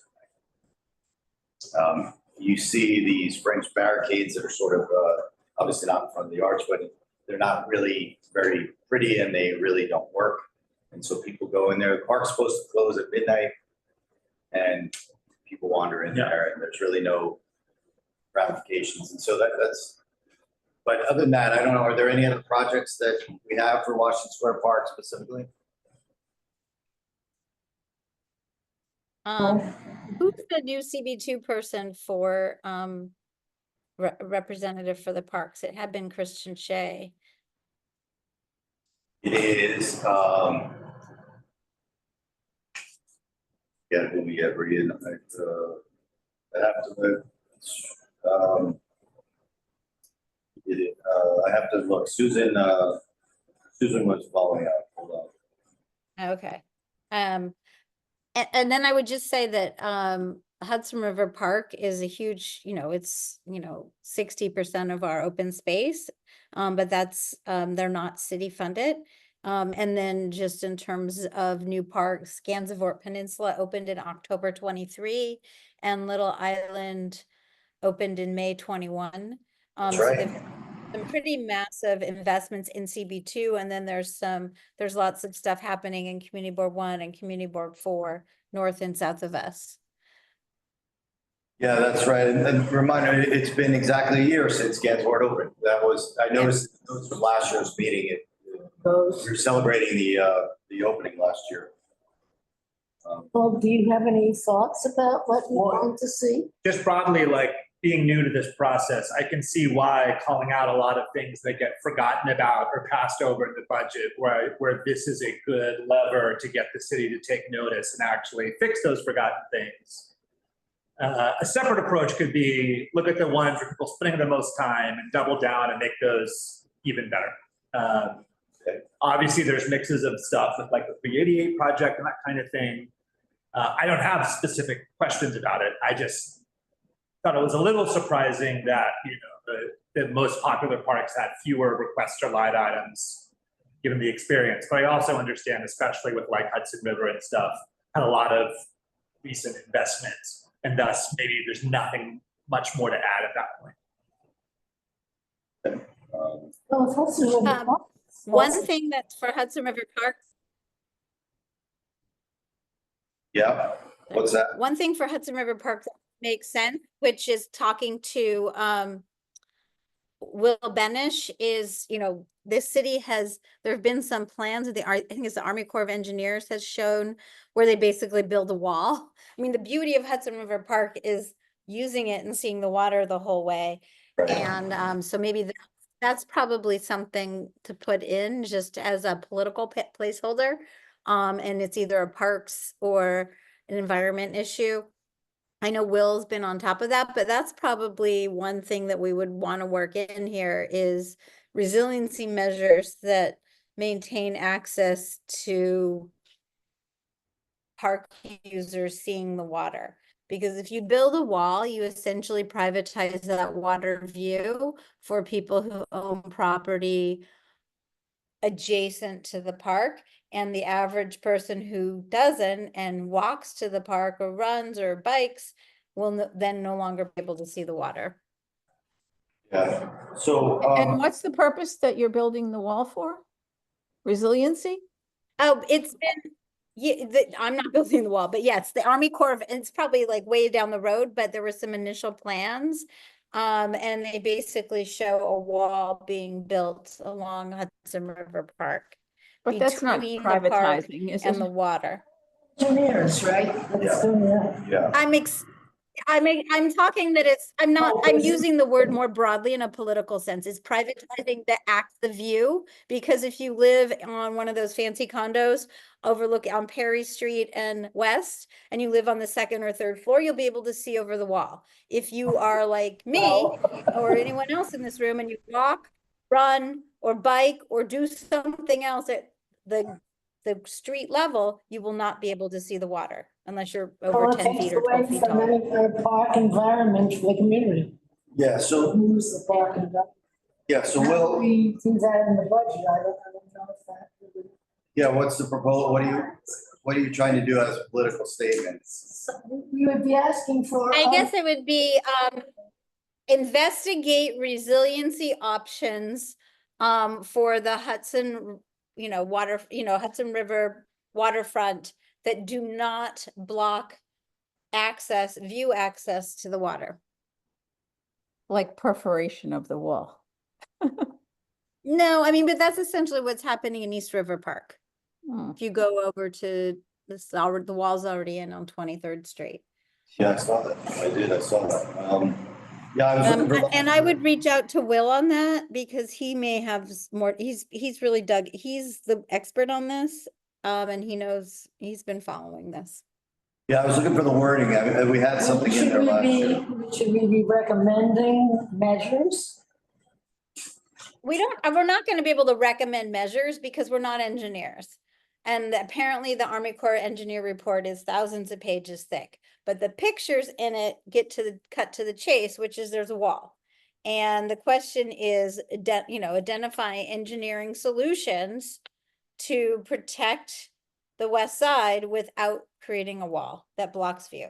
You see these French barricades that are sort of obviously not in front of the arch, but they're not really very pretty and they really don't work. And so people go in there. The park's supposed to close at midnight, and people wander in there, and there's really no ramifications. And so that's. But other than that, I don't know. Are there any other projects that we have for Washington Square Park specifically? Who's the new CB2 person for representative for the parks? It had been Christian Shea. It is. Who we ever in? I have to. I have to look. Susan was following up. Hold on. Okay. And then I would just say that Hudson River Park is a huge, it's 60% of our open space, but that's they're not city funded. And then just in terms of new parks, Gansevoort Peninsula opened in October 23, and Little Island opened in May 21. That's So right. they've some pretty massive investments in CB2, and then there's lots of stuff happening in Community Board 1 and Community Board 4, north and south of us. Yeah, that's right. And reminder, it's been exactly a year since Gansevoort opened. I noticed from last year's meeting. We were celebrating the opening last year. Well, do you have any thoughts about what you want to see? Just broadly, like being new to this process, I can see why calling out a lot of things that get forgotten about or passed over in the budget, where this is a good lever to get the city to take notice and actually fix those forgotten things. A separate approach could be look at the ones where people spending the most time and double down and make those even better. Obviously, there's mixes of stuff with like the 388 project and that kind of thing. I don't have specific questions about it. I just thought it was a little surprising that the most popular parks had fewer requests or line items, given the experience. But I also understand, especially with like Hudson River and stuff, had a lot of recent investments, and thus maybe there's nothing much more to add at that point. Well, if Hudson River Park- One thing that's for Hudson River Park. Yeah, what's that? One thing for Hudson River Park that makes sense, which is talking to Will Benish, is, this city there have been some plans of I think it's the Army Corps of Engineers has shown where they basically build a wall. I mean, the beauty of Hudson River Park is using it and seeing the water the whole way. Right. And so maybe that's probably something to put in just as a political placeholder. And it's either a parks or an environment issue. I know Will's been on top of that, but that's probably one thing that we would want to work in here is resiliency measures that maintain access to park users seeing the water. Because if you build a wall, you essentially privatize that water view for people who own property adjacent to the park. And the average person who doesn't and walks to the park or runs or bikes will then no longer be able to see the water. Yeah, so, And what's the purpose that you're building the wall for? Resiliency? Oh, it's been, yeah, I'm not building the wall, but yes, the Army Corps of, it's probably like way down the road, but there were some initial plans. And they basically show a wall being built along Hudson River Park. But that's not between the park privatizing, is and it? the water. Engineers, right? That's doing that. yeah. I'm talking that I'm using the word more broadly in a political sense. It's privatizing the view, because if you live on one of those fancy condos overlook on Perry Street and West, and you live on the second or third floor, you'll be able to see over the wall. If you are like me or anyone else in this room and you walk, run, or bike, or do something else at the street level, you will not be able to see the water unless you're over 10 feet or 12 feet tall. Any park environment for the community. Yeah, so, Use the park environment. yeah, so How do Will, we do that in the budget? I don't know if that. yeah, what's the proposal? What are you trying to do as a political statement? We would be asking for. I guess it would be investigate resiliency options for the Hudson, Hudson River waterfront that do not block view access to the water. Like perforation of the wall. No, I mean, but that's essentially what's happening in East River Park. Hmm. If you go over to the wall's already in on 23rd Street. Yeah, I saw that. I saw that. Yeah, I was looking for. And I would reach out to Will on that, because he may have more, he's really he's the expert on this. And he knows, he's been following this. Yeah, I was looking for the wording. I mean, we had something in there last year. Should we be recommending measures? We're not going to be able to recommend measures because we're not engineers. And apparently the Army Corps engineer report is thousands of pages thick, but the pictures in it cut to the chase, which is there's a wall. And the question is, identify engineering solutions to protect the west side without creating a wall that blocks view.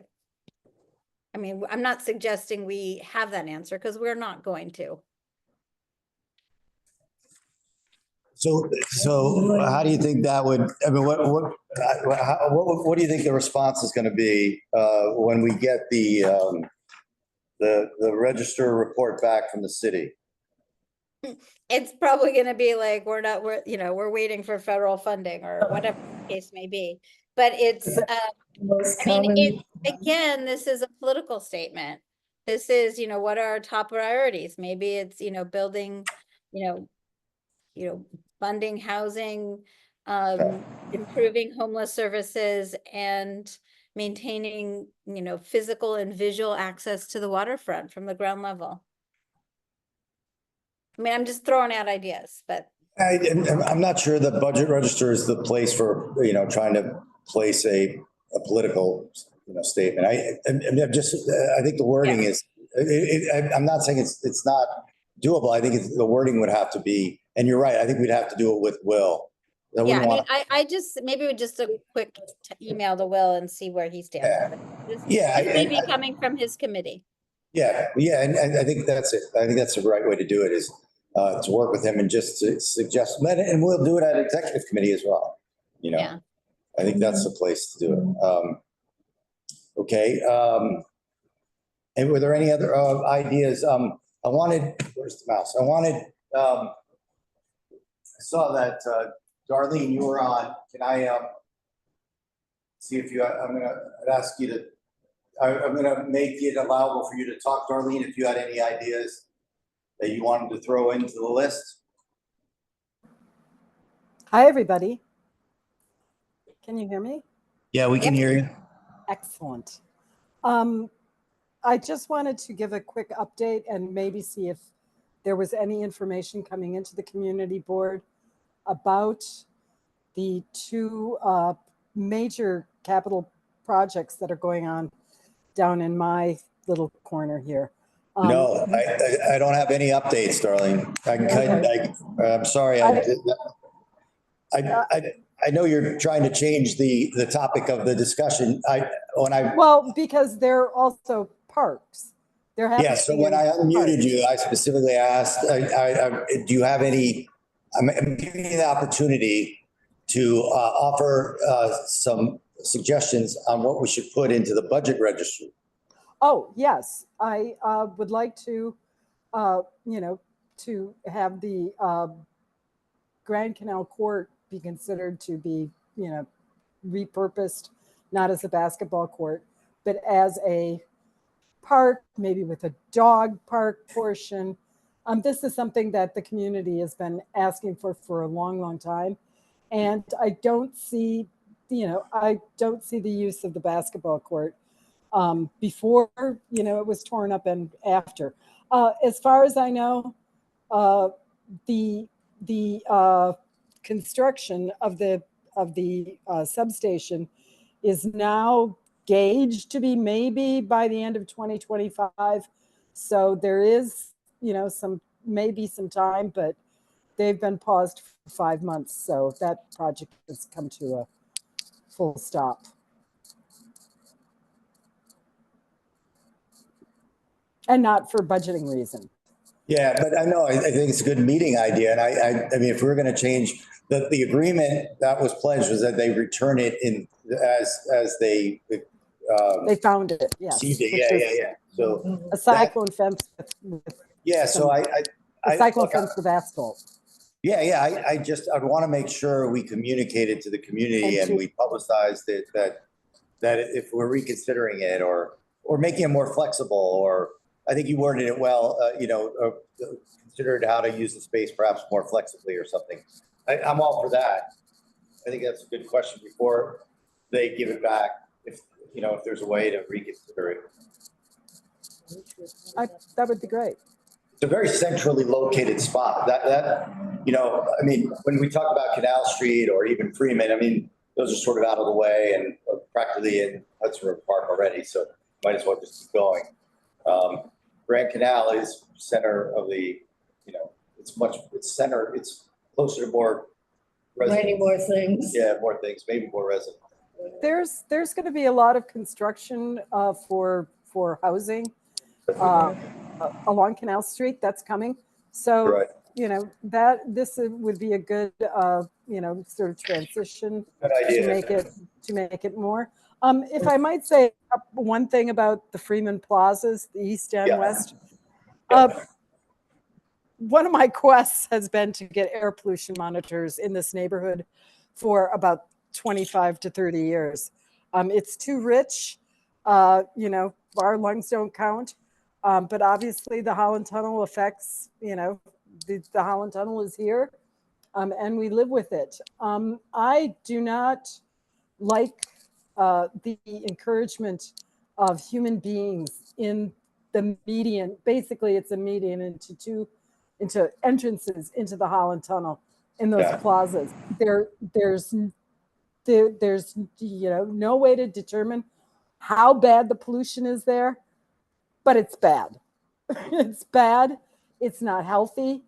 I mean, I'm not suggesting we have that answer, because we're not going to. So how do you think that would, I mean, what do you think the response is going to be when we get the register report back from the city? It's probably going to be like, we're waiting for federal funding or whatever the case may be. But it's, again, this is a political statement. This is, what are our top priorities? Maybe it's, building, funding housing, improving homeless services, and maintaining, physical and visual access to the waterfront from the ground level. I mean, I'm just throwing out ideas, but. I'm not sure the budget register is the place for, trying to place a political, statement. I think the wording is, I'm not saying it's not doable. I think the wording would have to be, and you're right, I think we'd have to do it with Will. Yeah, I mean, I just, maybe we just a quick email to Will and see where he stands. Yeah. This may be coming from his committee. Yeah, and I think that's it. I think that's the right way to do it, is to work with him and just to suggest, and we'll do it at executive committee as well. Yeah. I think that's the place to do it. Okay. And were there any other ideas? Where's the mouse? I saw that Darlene, you were on. Can I see if I'd ask you to, I'm going to make it allowable for you to talk, Darlene, if you had any ideas that you wanted to throw into the list. Hi, everybody. Can you hear me? Yeah, we can hear you. Excellent. I just wanted to give a quick update and maybe see if there was any information coming into the community board about the two major capital projects that are going on down in my little corner here. No, I don't have any updates, Darlene. I'm sorry. I know you're trying to change the topic of the discussion. Well, because they're also parks. There Yeah, happens to so be when a I unmuted park. you, I specifically asked, do you have any, I'm giving you the opportunity to offer some suggestions on what we should put into the budget registry. Oh, yes, I would like to, to have the Grand Canal Court be considered to be, repurposed, not as a basketball court, but as a park, maybe with a dog park portion. This is something that the community has been asking for a long, long time. And I don't see, I don't see the use of the basketball court before, it was torn up and after. As far as I know, the construction of the substation is now gauged to be maybe by the end of 2025. So there is, maybe some time, but they've been paused for 5 months. So that project has come to a full stop. And not for budgeting reason. Yeah, but I know, I think it's a good meeting idea. And I mean, if we're going to change the agreement that was pledged was that they return it in as they found it, yes. Yeah. So a cyclone fence. Yeah, so a cyclone fence with asphalt. Yeah, I'd want to make sure we communicate it to the community and we publicize that if we're reconsidering it or making it more flexible, or I think you worded it well, considered how to use the space perhaps more flexibly or something. I'm all for that. I think that's a good question before they give it back. If there's a way to reconsider it. That would be great. It's a very centrally located spot. I mean, when we talk about Canal Street or even Freeman, I mean, those are sort of out of the way and practically in Hudson River Park already. So might as well just keep going. Grand Canal is center of the, it's center. It's closer to more residents. Many more things. Yeah, more things, maybe more residents. There's going to be a lot of construction for housing along Canal Street. That's coming. So, right. This would be a good, sort of transition to make it more. If I might say one thing about the Freeman plazas, the East and West. One of my quests has been to get air pollution monitors in this neighborhood for about 25 to 30 years. It's too rich. Our lungs don't count. But obviously the Holland Tunnel affects, the Holland Tunnel is here, and we live with it. I do not like the encouragement of human beings in the median. Basically, it's a median into entrances into the Holland Tunnel in those plazas. There's no way to determine how bad the pollution is there, but it's bad. It's bad. It's not healthy.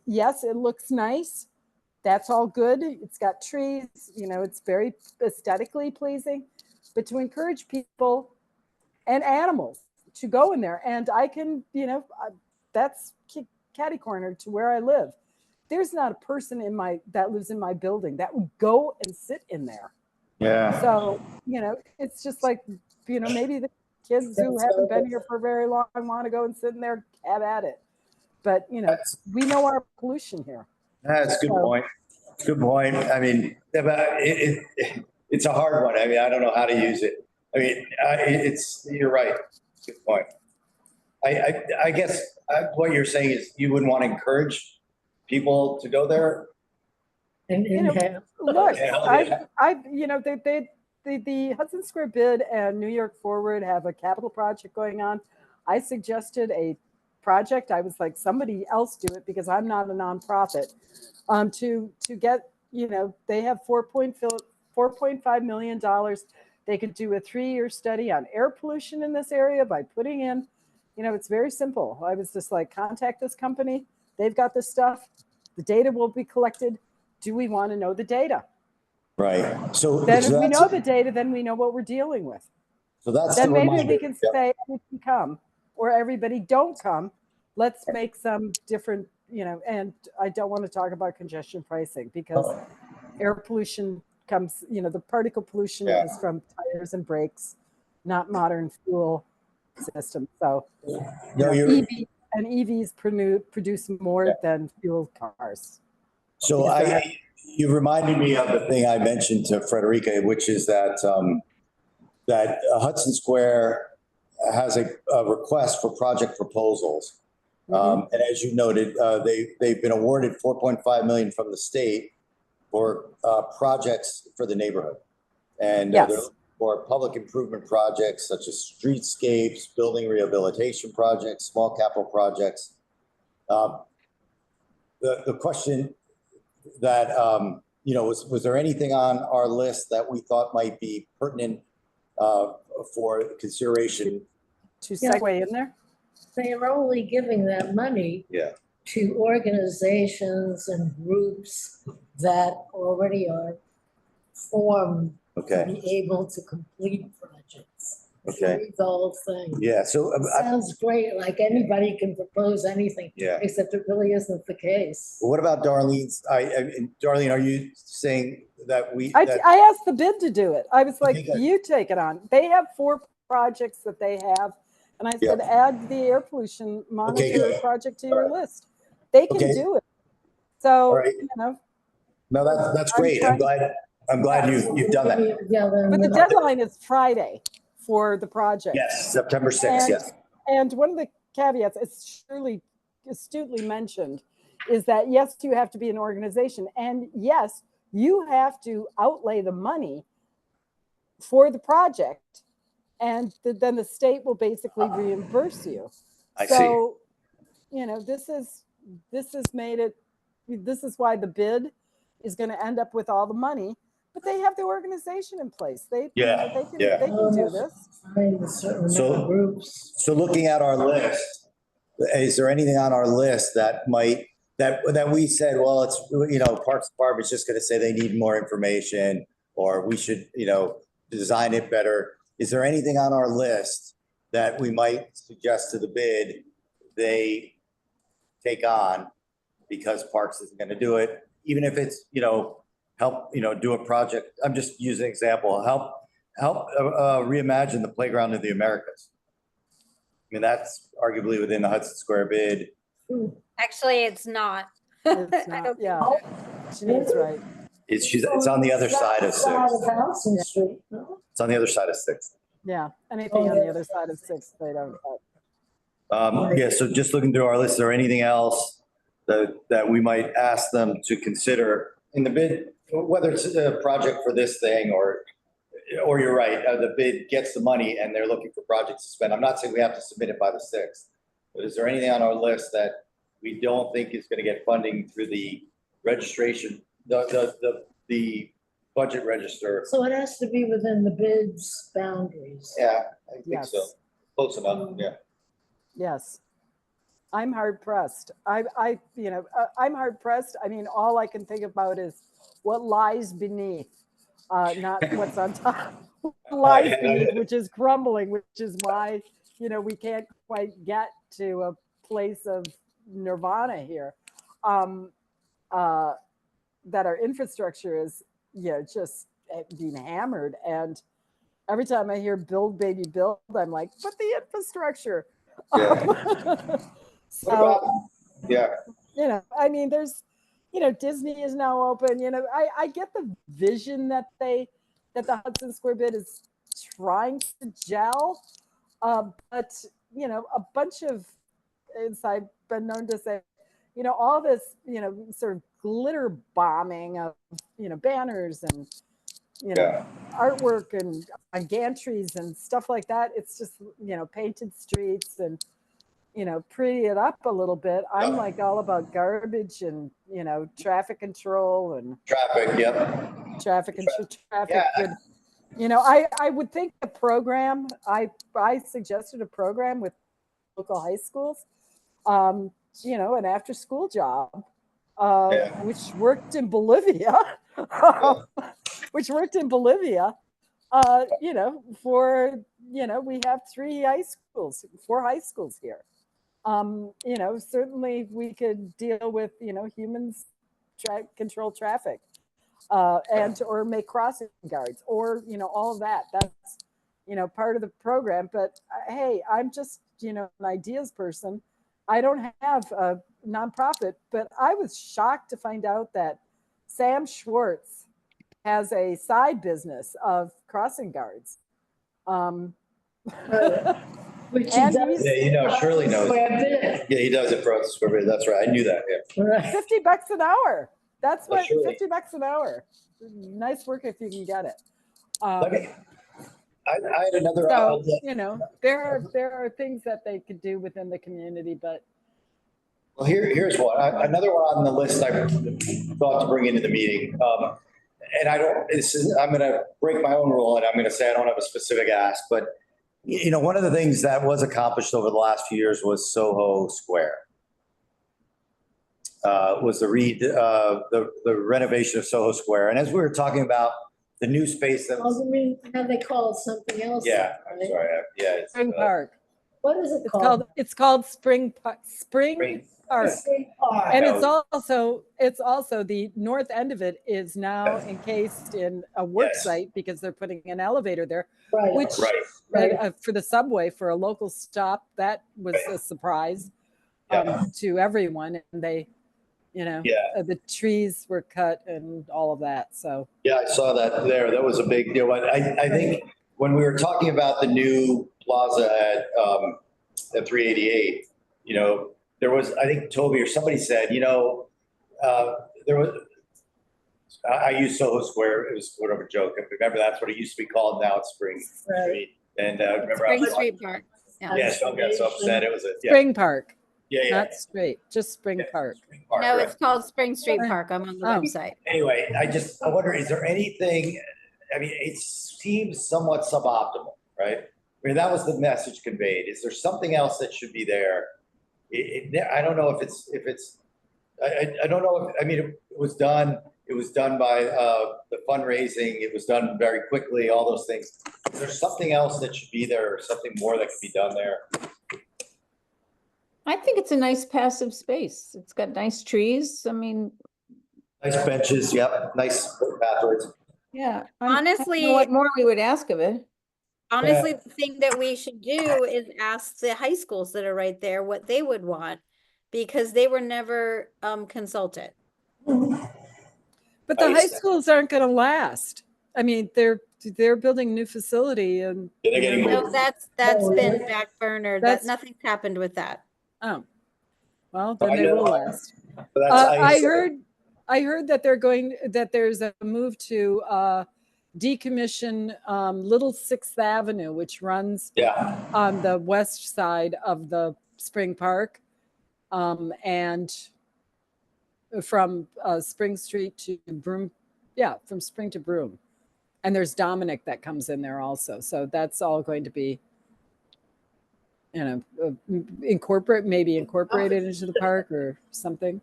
Yes, it looks nice. That's all good. It's got trees, it's very aesthetically pleasing, but to encourage people and animals to go in there. And I can, that's catty corner to where I live. There's not a person that lives in my building that would go and sit in there. Yeah. So, it's just like, maybe the kids who haven't been here for very long want to go and sit in there, have at it. But, we know our pollution here. That's a good point. Good point. I mean, it's a hard one. I mean, I don't know how to use it. I mean, you're right. Good point. I guess what you're saying is you wouldn't want to encourage people to go there. And look, the Hudson Square Bid and New York Forward have a capital project going on. I suggested a project. I was like, somebody else do it because I'm not a nonprofit. To get, they have $4.5 million. They could do a 3-year study on air pollution in this area by putting in, it's very simple. I was just like, contact this company. They've got this stuff. The data will be collected. Do we want to know the data? Right. So Then so if we that's- know the data, then we know what we're dealing with. So that's Then the maybe reminder. we can Yep. say everybody come or everybody don't come. Let's make some different, and I don't want to talk about congestion pricing because air pollution comes, the particle pollution Yeah. is from tires and brakes, not modern fuel systems. So No, you're. EVs produce more than fuel cars. So you reminded me of the thing I mentioned to Frederica, which is that that Hudson Square has a request for project proposals. And as you noted, they've been awarded 4.5 million from the state for projects for the neighborhood. And they're looking for public improvement projects such as streetscapes, building rehabilitation projects, small capital projects. The question that, was there anything on our list that we thought might be pertinent for consideration? To segue in there? They are only giving that money to organizations and groups that already are formed to be able to complete projects. Read the whole thing. Yeah, so Sounds great, like anybody can propose anything. Except it really isn't the case. Well, what about Darlene's? Darlene, are you saying that I asked the bid to do it. I was like, you take it on. They have 4 projects that they have. And I said, add the air pollution monitor project to your list. They can do it. So, No, that's great. I'm glad you've done that. But the deadline is Friday for the project. Yes, September 6th, yes. And one of the caveats, it's surely astutely mentioned, is that yes, you have to be an organization. And yes, you have to outlay the money for the project. And then the state will basically reimburse you. So, this has made it, this is why the bid is going to end up with all the money, but they have the organization in place. They can do this. So looking at our list, is there anything on our list that we said, well, it's, Parks Department's just going to say they need more information, or we should, design it better. Is there anything on our list that we might suggest to the bid they take on because Parks isn't going to do it, even if it's, help, do a project. I'm just using an example. Help reimagine the Playground of the Americas. I mean, that's arguably within the Hudson Square bid. Actually, it's not. It's not, yeah. Shanique's right. It's on the other side of 6th. It's on the other side of 6th. Yeah, anything on the other side of 6th, they don't have. So just looking through our list, is there anything else that we might ask them to consider in the bid, whether it's a project for this thing or you're right, the bid gets the money and they're looking for projects to spend. I'm not saying we have to submit it by the 6th, but is there anything on our list that we don't think is going to get funding through the registration, the budget register? So it has to be within the bid's boundaries. Yeah, I think so. Close enough, yeah. Yes. I'm hard pressed. I'm hard pressed. I mean, all I can think about is what lies beneath, not what's on top. Lies beneath, which is crumbling, which is why, we can't quite get to a place of nirvana here. That our infrastructure is, just being hammered. And every time I hear build, baby, build, I'm like, but the infrastructure. I mean, there's, Disney is now open. I get the vision that the Hudson Square bid is trying to gel, but a bunch of, as I've been known to say, all this, sort of glitter bombing of, banners and, artwork and gantries and stuff like that. It's just, painted streets and, pretty it up a little bit. I'm like all about garbage and, traffic control and traffic good. I would think a program, I suggested a program with local high schools, an after school job, which worked in Bolivia. which worked in Bolivia. You know, we have 4 high schools here. You know, certainly we could deal with, humans control traffic, or make crossing guards, or, all of that. That's, part of the program. But hey, I'm just, an ideas person. I don't have a nonprofit, but I was shocked to find out that Sam Schwartz has a side business of crossing guards. Which he And does. Yeah, Shirley knows. Square Yeah, he does it for us. That's right. I knew that. Yeah. bit. $50 an hour. That's what, surely. $50 an hour. Nice work if you can get it. Okay. I had another. So, there are things that they could do within the community, but Well, here's one. Another one on the list I thought to bring into the meeting. And I'm going to break my own rule, and I'm going to say I don't have a specific ask, but one of the things that was accomplished over the last few years was Soho Square. Was the renovation of Soho Square. And as we were talking about the new space that was. Now they call it something else. Yeah, I'm right? sorry. Yeah. It's, Spring Park. What is it It's called? called Spring Park. Spring. Park. Spring Park. And it's also the north end of it is now encased in a work site because they're putting an elevator there, Right. which Right. For the subway, for a local stop, that was a surprise to everyone. And they, the trees were cut and all of that. So Yeah, I saw that there. That was a big deal. I think when we were talking about the new plaza at 388, there was, I think Toby or somebody said, there was, I used Soho Square. It was sort of a joke. Remember, that's what it used to be called. Now it's Spring Street. And remember, Spring Street Park. Yeah, Sean got so upset. It was Spring Park. Yeah. Not straight, just Spring Park. Spring Park, No, right. it's called Spring Street Park. I'm on the website. Anyway, I wonder, is there anything, it seems somewhat suboptimal, right? That was the message conveyed. Is there something else that should be there? I don't know if it's, I don't know if, it was done by the fundraising. It was done very quickly, all those things. Is there something else that should be there or something more that could be done there? I think it's a nice passive space. It's got nice trees. Nice benches, yep, nice bathrooms. Yeah. Honestly- I don't know what more we would ask of it. Honestly, the thing that we should do is ask the high schools that are right there what they would want, because they were never consulted. But the high schools aren't going to last. They're building a new facility and No, that's been backburnered. That nothing's happened with that. Oh, well, then they will last. I I heard that there's a move to decommission Little 6th Avenue, which runs on the west side of the Spring Park, and from Spring Street to Broome. Yeah, from Spring to Broome. And there's Dominic that comes in there also. So that's all going to be, incorporated into the park or something.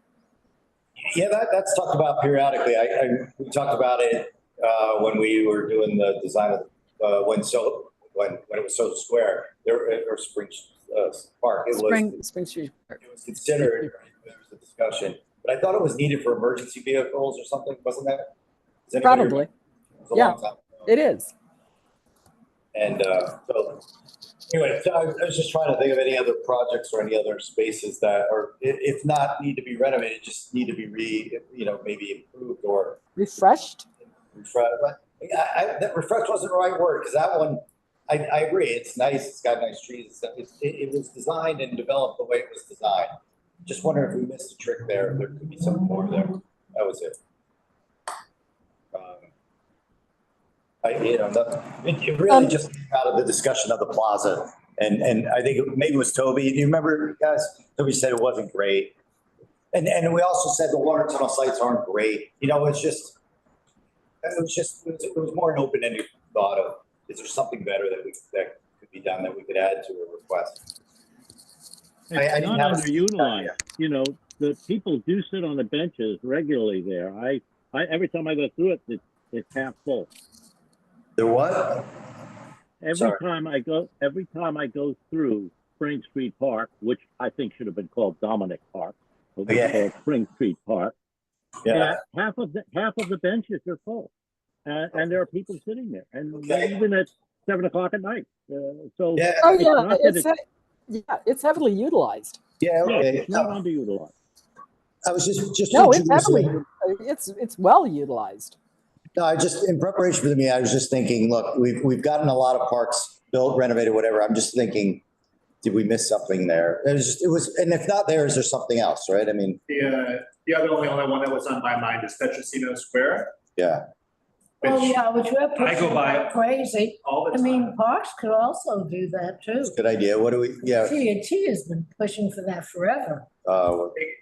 Yeah, that's talked about periodically. We talked about it when we were doing the design of when it was Soho Square or Spring Park. Spring Street Park. It was considered. There was a discussion, but I thought it was needed for emergency vehicles or something. Wasn't that? Probably. Long time. It is. And so anyway, so I was just trying to think of any other projects or any other spaces that are, if not need to be renovated, just need to be maybe improved or refreshed. That refreshed wasn't the right word, because that one, I agree. It's nice. It's got nice trees and stuff. It was designed and developed the way it was designed. Just wondering if we missed a trick there. There could be something more there. That was it. It really just came out of the discussion of the plaza, and I think maybe it was Toby. You remember, guys? Toby said it wasn't great, and we also said the water tunnel sites aren't great. It was more an open-ended thought of, is there something better that could be done that we could add to a request? It's not underutilized. The people do sit on the benches regularly there. I every time I go through it, It's half full. There what? Sorry. Every time I go through Spring Street Park, which I think should have been called Dominic Park, but we call it Spring Street Park. Yeah. Half of the benches are full, and there are people sitting there, and even at 7 o'clock at night. So Yeah. Oh, it's yeah, not that it's heavily utilized. Yeah. Okay. it's not underutilized. I was just No, it's introducing- heavily, it's well utilized. No, I just, in preparation for the meeting, I was just thinking, look, we've gotten a lot of parks built, renovated, whatever. I'm just thinking, did we miss something there? It was, and if not there, is there something else, right? I mean, The other only one that was on my mind is Petrosino Square. yeah. Oh, Which yeah, which we're I go pushing by like crazy. all the I time. mean, parks could also do that too. Good idea. What do we, yeah. CT has been pushing for that forever.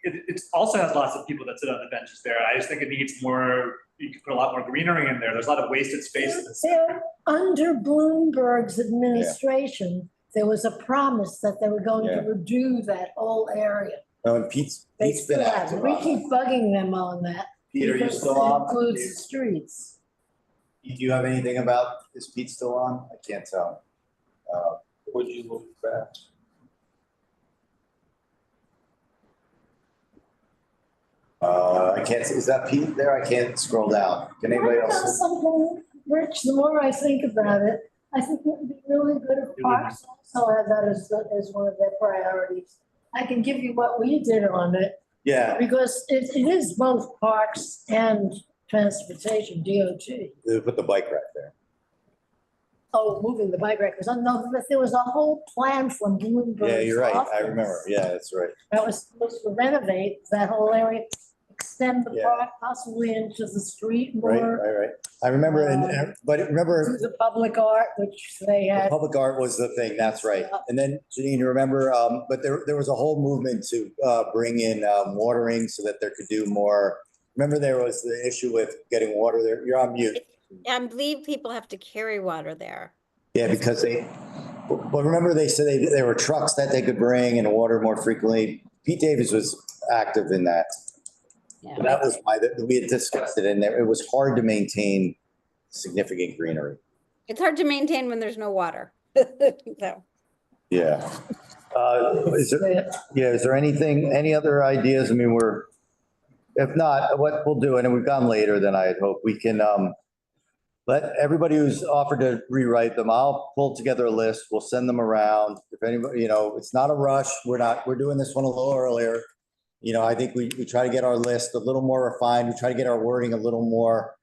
It also has lots of people that sit on the benches there. I just think it needs more, you could put a lot more greenery in there. There's a lot of wasted space in the center. Under Bloomberg's administration, there was a promise that they were going to redo that whole area. Oh, and Pete's They been still active haven't. We on keep that. bugging them on that. Peter, you because still it on? includes the streets. Do you have anything about, is Pete still on? I can't tell. Would you look back? I can't, is that Pete there? I can't scroll down. Can anybody I know else? something, Rich, the more I think about it, I think it would be really good if parks also had that as one of their priorities. I can give you what we did on it, Yeah, because it is both parks and transportation, DOT. they put the bike rack there. Oh, moving the bike rack, because there was a whole plan from Bloomberg's Yeah, you're right. I office remember. Yeah, that's right. that was supposed to renovate that whole area, extend the Yeah. park possibly into the street Right, more, right. I remember, but remember, to the public art, which they the had. public art was the thing, that's right. And then Janine, you remember, but there was a whole movement to bring in watering so that there could do more. Remember there was the issue with getting water there. You're on mute. I believe people have to carry water there. Yeah, because but remember they said there were trucks that they could bring and water more frequently. Pete Davis was active in that. Yeah. But that was why we had discussed it, and it was hard to maintain significant greenery. It's hard to maintain when there's no water. So. Yeah. Is there any other ideas? I mean, if not, what we'll do, and we've gone later than I had hoped, we can let everybody who's offered to rewrite them, I'll pull together a list, we'll send them around. If anybody, it's not a rush. We're doing this one a little earlier. I think we try to get our list a little more refined. We try to get our wording a little more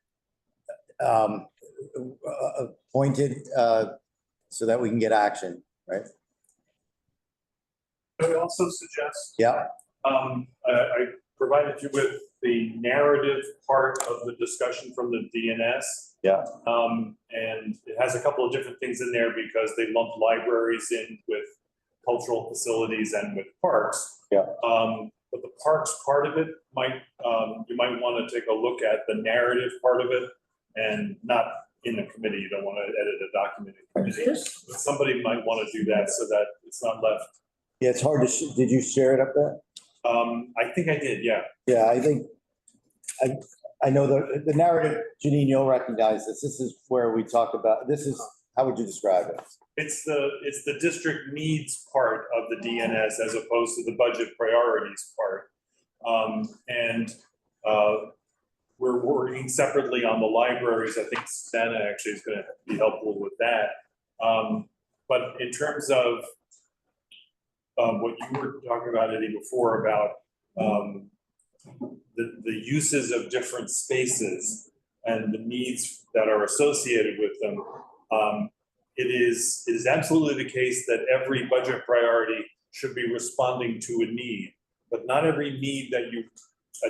pointed so that we can get action, right? I would also suggest. Yeah. I provided you with the narrative part of the discussion from the DNS. Yeah. And it has a couple of different things in there because they lump libraries in with cultural facilities and with parks. Yeah. But the parks part of it you might want to take a look at the narrative part of it, and not in a committee. You don't want to edit a document in committee. But somebody might want to do that so that it's not left. Yeah, it's hard to, did you share it up there? I think I did, yeah. Yeah, I think, I know the narrative, Janine, you'll recognize this. This is where we talk about, how would you describe it? It's the district needs part of the DNS as opposed to the budget priorities part. We're working separately on the libraries. I think Susanna actually is going to be helpful with that. But in terms of what you were talking about, Eddie, before about the uses of different spaces and the needs that are associated with them, it is absolutely the case that every budget priority should be responding to a need, but not every need that you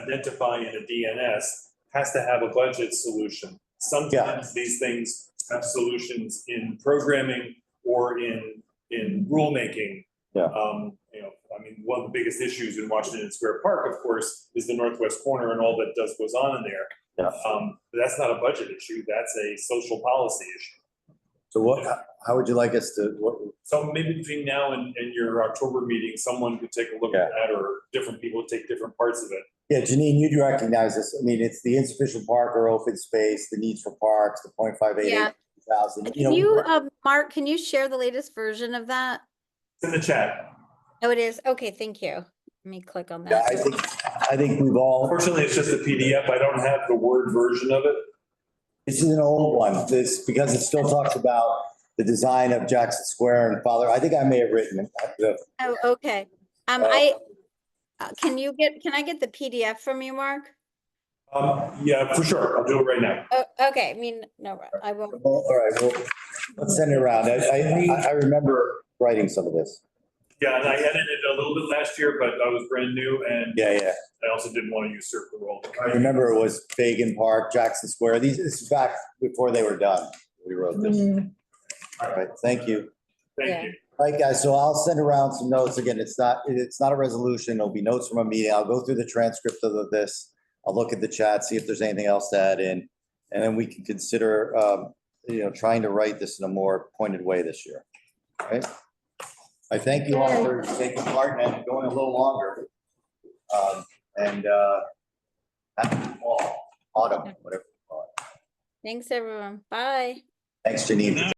identify in a DNS has to have a budget solution. Sometimes these things have solutions in programming or in rulemaking. Yeah. One of the biggest issues in Washington Square Park, of course, is the northwest corner and all that goes on in there. Yeah. But that's not a budget issue. That's a social policy issue. So how would you like us to, So maybe between now and your October meeting, someone could take a look at that, or different people take different parts of it. Yeah, Janine, you'd recognize this. I mean, it's the insufficient park or open space, the needs for parks, the 0.58 Yeah. thousand. Can you, Mark, can you share the latest version of that? It's in the chat. Oh, it is? Okay, thank you. Let me click on Yeah, that. I think we've all, Unfortunately, it's just a PDF. I don't have the Word version of it. this is an old one, this, because it still talks about the design of Jackson Square and Father, I think I may have written it. Oh, okay. can I get the PDF from you, Mark? Yeah, for sure. I'll do it right now. Oh, okay, I mean, no, I won't. All right, well, let's send it around. I remember writing some of this. Yeah, and I edited a little bit last year, but I was brand new and Yeah. I also didn't want to usurp the role. I remember it was Fagan Park, Jackson Square. This is back before they were done. We wrote this. All right, thank you. Thank you. All right, guys, so I'll send around some notes. Again, it's not a resolution. It'll be notes from a meeting. I'll go through the transcript of this. I'll look at the chat, see if there's anything else to add in. And then we can consider, trying to write this in a more pointed way this year. All right? I thank you all for taking part and going a little longer. Happy fall, autumn, whatever you call it. Thanks, everyone. Bye. Thanks, Janine.